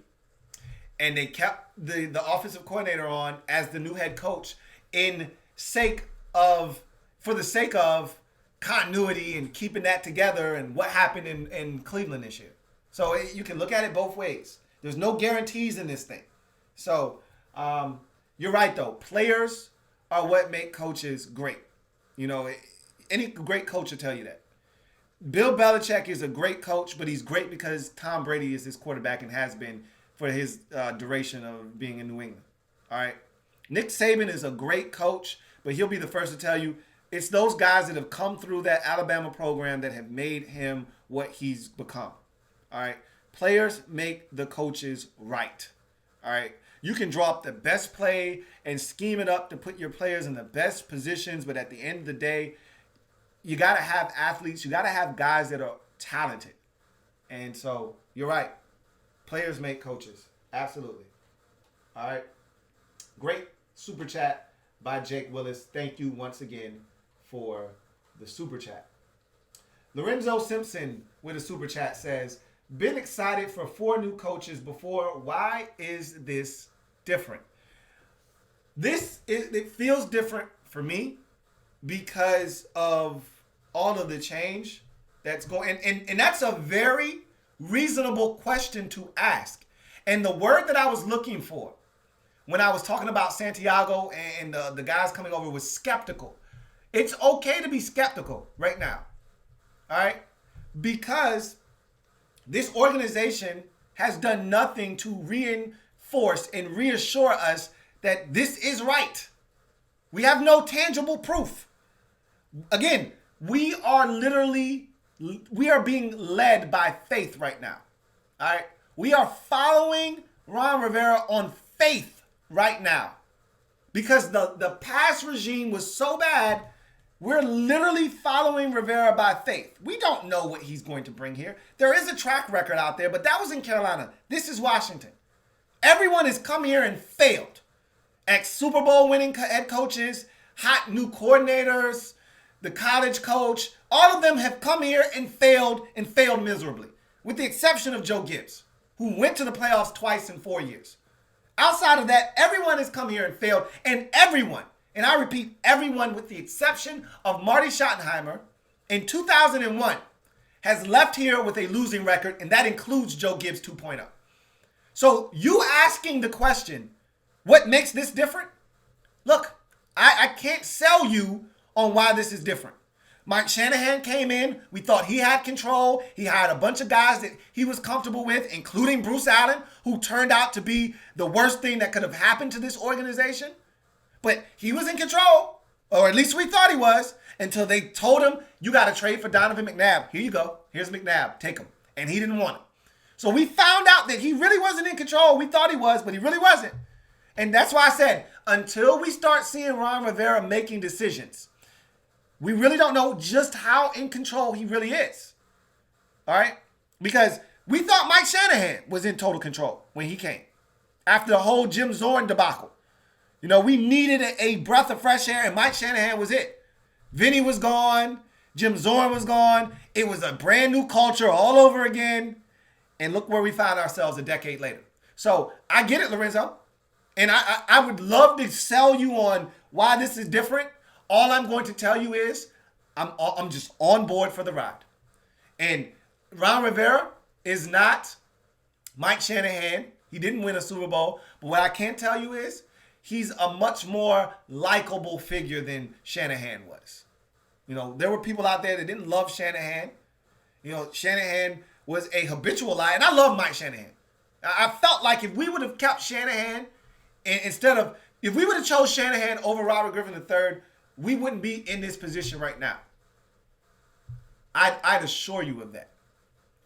and they kept the offensive coordinator on as the new head coach for the sake of continuity and keeping that together and what happened in Cleveland this year. So you can look at it both ways. There's no guarantees in this thing. So you're right, though. Players are what make coaches great. Any great coach will tell you that. Bill Belichick is a great coach, but he's great because Tom Brady is his quarterback and has been for his duration of being in New England. All right. Nick Saban is a great coach, but he'll be the first to tell you it's those guys that have come through that Alabama program that have made him what he's become. All right. Players make the coaches right. All right. You can draw up the best play and scheme it up to put your players in the best positions, but at the end of the day, you got to have athletes. You got to have guys that are talented. And so you're right. Players make coaches. Absolutely. All right. Great super chat by Jake Willis. Thank you once again for the super chat. Lorenzo Simpson with a super chat says, been excited for 4 new coaches before. Why is this different? It feels different for me because of all of the change that's going. And that's a very reasonable question to ask. And the word that I was looking for when I was talking about Santiago and the guys coming over was skeptical. It's okay to be skeptical right now. All right? Because this organization has done nothing to reinforce and reassure us that this is right. We have no tangible proof. Again, we are being led by faith right now. All right? We are following Ron Rivera on faith right now. Because the past regime was so bad, we're literally following Rivera by faith. We don't know what he's going to bring here. There is a track record out there, but that was in Carolina. This is Washington. Everyone has come here and failed. Ex-Super Bowl winning head coaches, hot new coordinators, the college coach, all of them have come here and failed miserably, with the exception of Joe Gibbs, who went to the playoffs twice in 4 years. Outside of that, everyone has come here and failed, and everyone, and I repeat, everyone with the exception of Marty Schottenheimer in 2001 has left here with a losing record, and that includes Joe Gibbs 2.0. So you asking the question, what makes this different? Look, I can't sell you on why this is different. Mike Shanahan came in. We thought he had control. He hired a bunch of guys that he was comfortable with, including Bruce Allen, who turned out to be the worst thing that could have happened to this organization. But he was in control, or at least we thought he was, until they told him, you got to trade for Donovan McNabb. Here you go. Here's McNabb. Take him. And he didn't want him. So we found out that he really wasn't in control. We thought he was, but he really wasn't. And that's why I said, until we start seeing Ron Rivera making decisions, we really don't know just how in control he really is. All right? Because we thought Mike Shanahan was in total control when he came. After the whole Jim Zorn debacle. We needed a breath of fresh air, and Mike Shanahan was it. Vinny was gone. Jim Zorn was gone. It was a brand new culture all over again. And look where we found ourselves a decade later. So I get it, Lorenzo. And I would love to sell you on why this is different. All I'm going to tell you is I'm just on board for the ride. And Ron Rivera is not Mike Shanahan. He didn't win a Super Bowl. But what I can tell you is he's a much more likable figure than Shanahan was. There were people out there that didn't love Shanahan. Shanahan was a habitual liar. And I love Mike Shanahan. I felt like if we would have kept Shanahan, if we would have chose Shanahan over Robert Griffin III, we wouldn't be in this position right now. I'd assure you of that.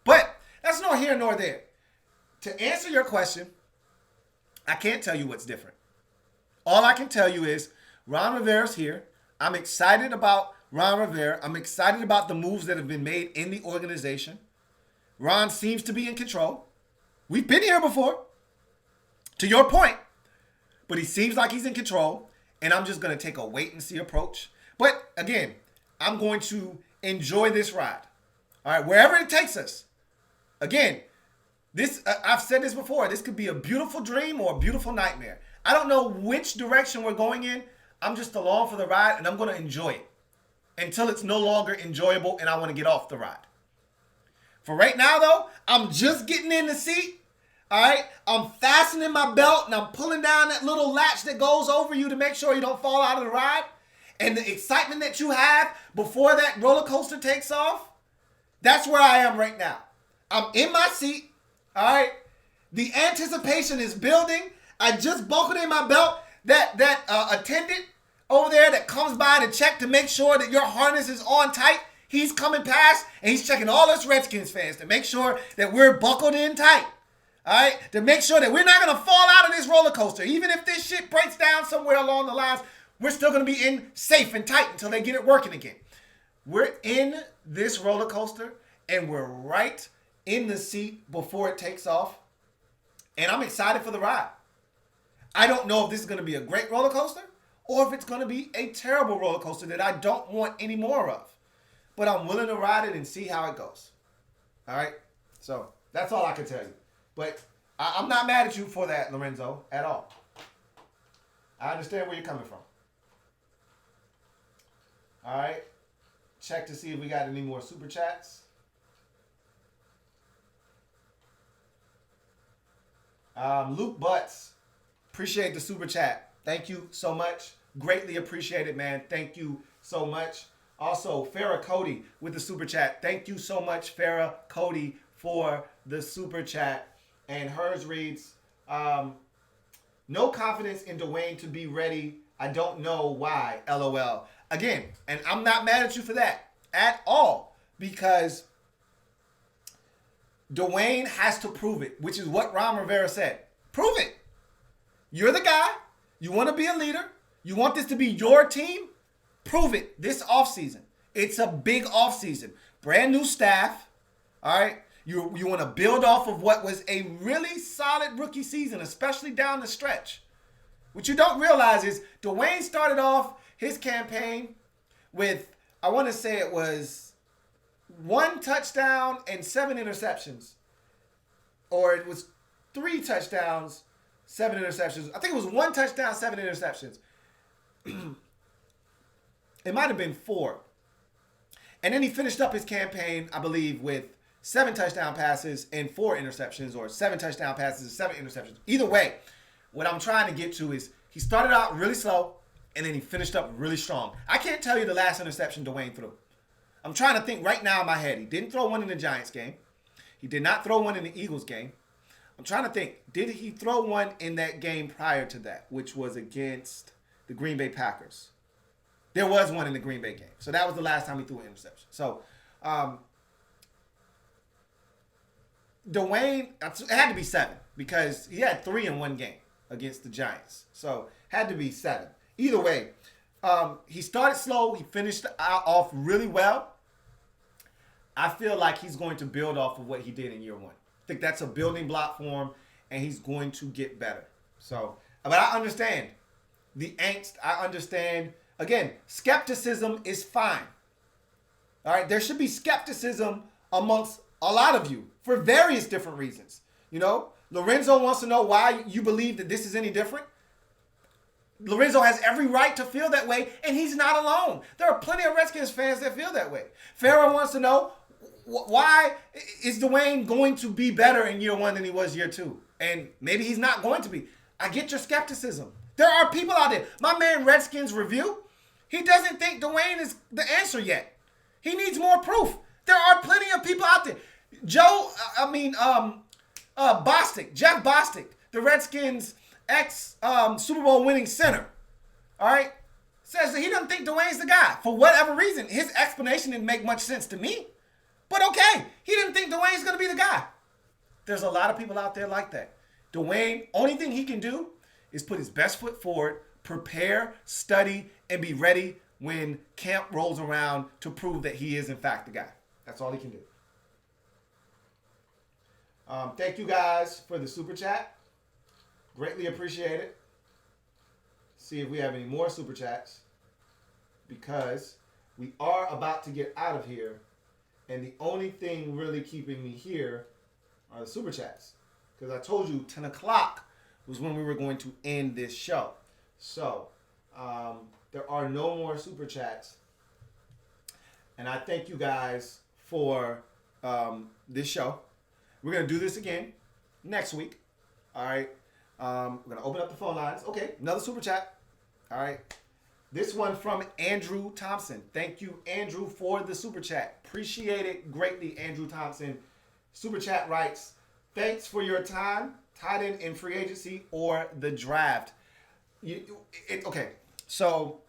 But that's nor here nor there. To answer your question, I can't tell you what's different. All I can tell you is Ron Rivera's here. I'm excited about Ron Rivera. I'm excited about the moves that have been made in the organization. Ron seems to be in control. We've been here before, to your point, but he seems like he's in control, and I'm just going to take a wait-and-see approach. But, again, I'm going to enjoy this ride. All right, wherever it takes us. Again, this I've said this before. This could be a beautiful dream or a beautiful nightmare. I don't know which direction we're going in. I'm just along for the ride, and I'm going to enjoy it until it's no longer enjoyable and I want to get off the ride. For right now, though, I'm just getting in the seat. All right, I'm fastening my belt and I'm pulling down that little latch that goes over you to make sure you don't fall out of the ride. And the excitement that you have before that roller coaster takes off, that's where I am right now. I'm in my seat. All right, the anticipation is building. I just buckled in my belt. That attendant over there that comes by to check to make sure that your harness is on tight, he's coming past and he's checking all us Redskins fans to make sure that we're buckled in tight. All right, to make sure that we're not going to fall out of this roller coaster. Even if this shit breaks down somewhere along the lines, we're still going to be in safe and tight until they get it working again. We're in this roller coaster and we're right in the seat before it takes off. And I'm excited for the ride. I don't know if this is going to be a great roller coaster or if it's going to be a terrible roller coaster that I don't want any more of. But I'm willing to ride it and see how it goes. All right? So that's all I can tell you. But I'm not mad at you for that, Lorenzo, at all. I understand where you're coming from. All right. Check to see if we got any more super chats. Luke Butts, appreciate the super chat. Thank you so much. Greatly appreciate it, man. Thank you so much. Also, Farrah Cody with the super chat. Thank you so much, Farrah Cody, for the super chat. And hers reads, no confidence in Dwayne to be ready. I don't know why, LOL. Again, and I'm not mad at you for that at all, because Dwayne has to prove it, which is what Ron Rivera said. Prove it. You're the guy. You want to be a leader. You want this to be your team. Prove it this offseason. It's a big offseason. Brand new staff. All right. You want to build off of what was a really solid rookie season, especially down the stretch. What you don't realize is Dwayne started off his campaign with, I want to say it was 1 touchdown and 7 interceptions. Or it was 3 touchdowns, 7 interceptions. I think it was 1 touchdown, 7 interceptions. It might have been 4. And then he finished up his campaign, I believe, with 7 touchdown passes and 4 interceptions, or 7 touchdown passes and 7 interceptions. Either way, what I'm trying to get to is he started out really slow and then he finished up really strong. I can't tell you the last interception Dwayne threw. I'm trying to think right now in my head. He didn't throw one in the Giants game. He did not throw one in the Eagles game. I'm trying to think. Did he throw one in that game prior to that, which was against the Green Bay Packers? There was one in the Green Bay game. So that was the last time he threw an interception. So, Dwayne, it had to be 7 because he had 3 in one game against the Giants. So, had to be 7. Either way, he started slow. He finished off really well. I feel like he's going to build off of what he did in year 1. I think that's a building block for him, and he's going to get better. So, but I understand the angst. I understand. Again, skepticism is fine. All right, there should be skepticism amongst a lot of you for various different reasons. You know, Lorenzo wants to know why you believe that this is any different. Lorenzo has every right to feel that way, and he's not alone. There are plenty of Redskins fans that feel that way. Farrah wants to know, why is Dwayne going to be better in year 1 than he was year 2? And maybe he's not going to be. I get your skepticism. There are people out there. My man Redskins Review, he doesn't think Dwayne is the answer yet. He needs more proof. There are plenty of people out there. Bostic, Jeff Bostic, the Redskins Super Bowl winning center, all right, says that he doesn't think Dwayne's the guy. For whatever reason, his explanation didn't make much sense to me. But okay, he didn't think Dwayne's going to be the guy. There's a lot of people out there like that. Dwayne, only thing he can do is put his best foot forward, prepare, study, and be ready when camp rolls around to prove that he is, in fact, the guy. That's all he can do. Thank you guys for the super chat. Greatly appreciate it. See if we have any more super chats, because we are about to get out of here And the only thing really keeping me here are the super chats. Because I told you 10 o'clock was when we were going to end this show. So, there are no more super chats. And I thank you guys for this show. We're going to do this again next week. All right. We're going to open up the phone lines. Okay, another super chat. All right. This one from Andrew Thompson. Thank you, Andrew, for the super chat. Appreciate it greatly, Andrew Thompson. Super chat writes, thanks for your time, tight end in free agency or the draft. Okay, so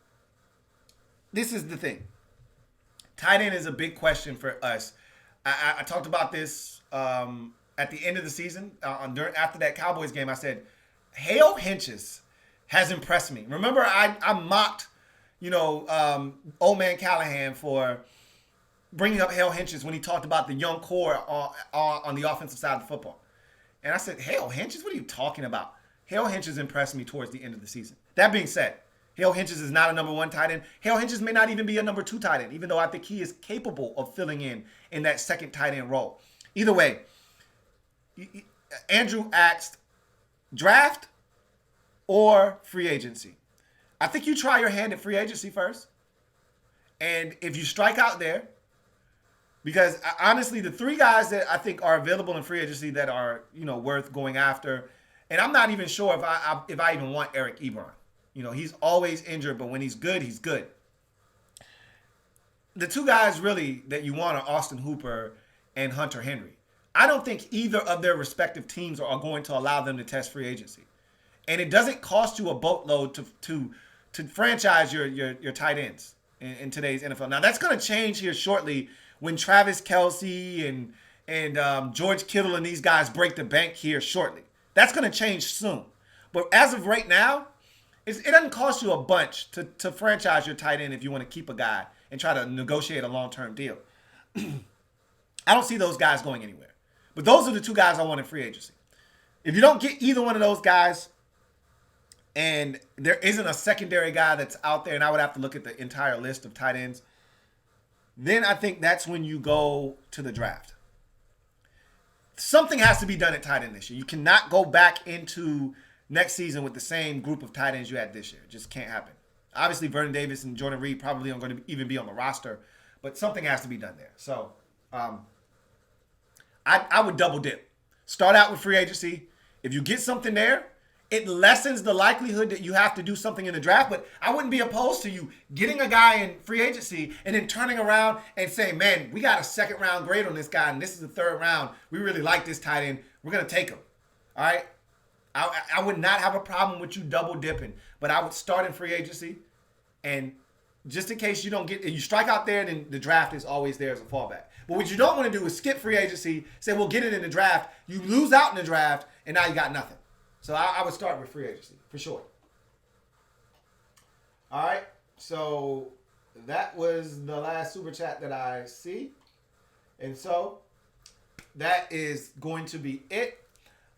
this is the thing. Tight end is a big question for us. I talked about this at the end of the season. After that Cowboys game, I said, Hale Hinches has impressed me. Remember, I mocked, old man Callahan for bringing up Hale Hinches when he talked about the young core on the offensive side of the football. And I said, Hale Hinches? What are you talking about? Hale Hinches impressed me towards the end of the season. That being said, Hale Hinches is not a number 1 tight end. Hale Hinches may not even be a number 2 tight end, even though I think he is capable of filling in that second tight end role. Either way, Andrew asked, draft or free agency? I think you try your hand at free agency first. And if you strike out there, because honestly, the 3 guys that I think are available in free agency that are, worth going after, and I'm not even sure if I even want Eric Ebron. He's always injured, but when he's good, he's good. The 2 guys really that you want are Austin Hooper and Hunter Henry. I don't think either of their respective teams are going to allow them to test free agency. And it doesn't cost you a boatload to franchise your tight ends in today's NFL. Now, that's going to change here shortly when Travis Kelce and George Kittle and these guys break the bank here shortly. That's going to change soon. But as of right now, it doesn't cost you a bunch to franchise your tight end if you want to keep a guy and try to negotiate a long-term deal. I don't see those guys going anywhere. But those are the 2 guys I want in free agency. If you don't get either one of those guys, and there isn't a secondary guy that's out there, and I would have to look at the entire list of tight ends, then I think that's when you go to the draft. Something has to be done at tight end this year. You cannot go back into next season with the same group of tight ends you had this year. It just can't happen. Obviously, Vernon Davis and Jordan Reed probably aren't going to even be on the roster, but something has to be done there. So I would double dip. Start out with free agency. If you get something there, it lessens the likelihood that you have to do something in the draft, but I wouldn't be opposed to you getting a guy in free agency and then turning around and saying, man, we got a 2nd round grade on this guy, and this is the 3rd round. We really like this tight end. We're going to take him. All right? I would not have a problem with you double dipping, but I would start in free agency, and just in case you don't get, you strike out there, then the draft is always there as a fallback. But what you don't want to do is skip free agency, say we'll get it in the draft. You lose out in the draft, and now you got nothing. So I would start with free agency, for sure. All right, so that was the last super chat that I see. And so that is going to be it.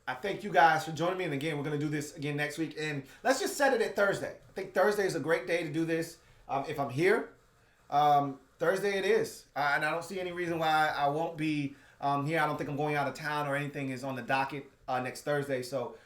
I thank you guys for joining me. And again, we're going to do this again next week. And let's just set it at Thursday. I think Thursday is a great day to do this. If I'm here, Thursday it is. And I don't see any reason why I won't be here. I don't think I'm going out of town or anything is on the docket next Thursday. So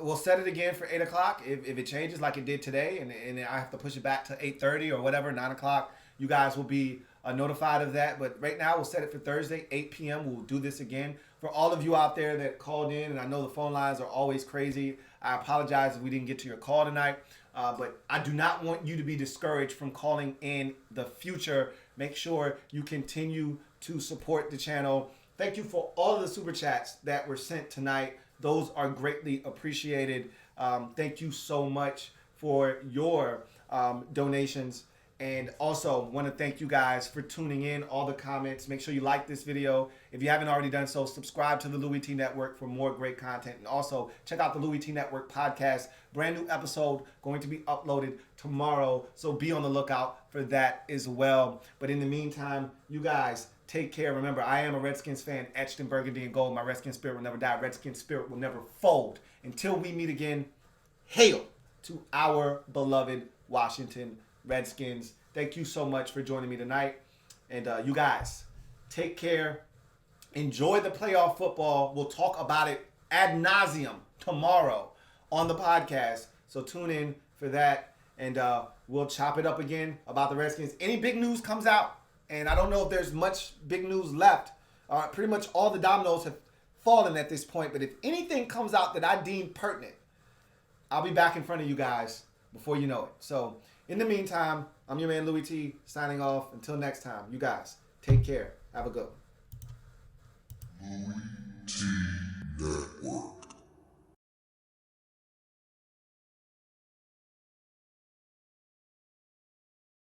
we'll set it again for 8 o'clock. If it changes like it did today and I have to push it back to 8:30 or whatever, 9 o'clock, you guys will be notified of that. But right now, we'll set it for Thursday, 8 p.m. We'll do this again. For all of you out there that called in, and I know the phone lines are always crazy, I apologize if we didn't get to your call tonight. But I do not want you to be discouraged from calling in the future. Make sure you continue to support the channel. Thank you for all of the super chats that were sent tonight. Those are greatly appreciated. Thank you so much for your donations. And also want to thank you guys for tuning in, all the comments. Make sure you like this video. If you haven't already done so, subscribe to the Louis T Network for more great content. And also check out the Louis T Network podcast. Brand new episode going to be uploaded tomorrow. So be on the lookout for that as well. But in the meantime, you guys take care. Remember, I am a Redskins fan, etched in burgundy and gold. My Redskins spirit will never die. Redskins spirit will never fold. Until we meet again, hail to our beloved Washington Redskins. Thank you so much for joining me tonight. And you guys, Take care. Enjoy the playoff football. We'll talk about it ad nauseum tomorrow on the podcast. So tune in for that, and we'll chop it up again about the Redskins. Any big news comes out, and I don't know if there's much big news left. Pretty much all the dominoes have fallen at this point, but if anything comes out that I deem pertinent, I'll be back in front of you guys before you know it. So in the meantime, I'm your man Louis T, signing off. Until next time, you guys take care. Have a good one. Louis T Network.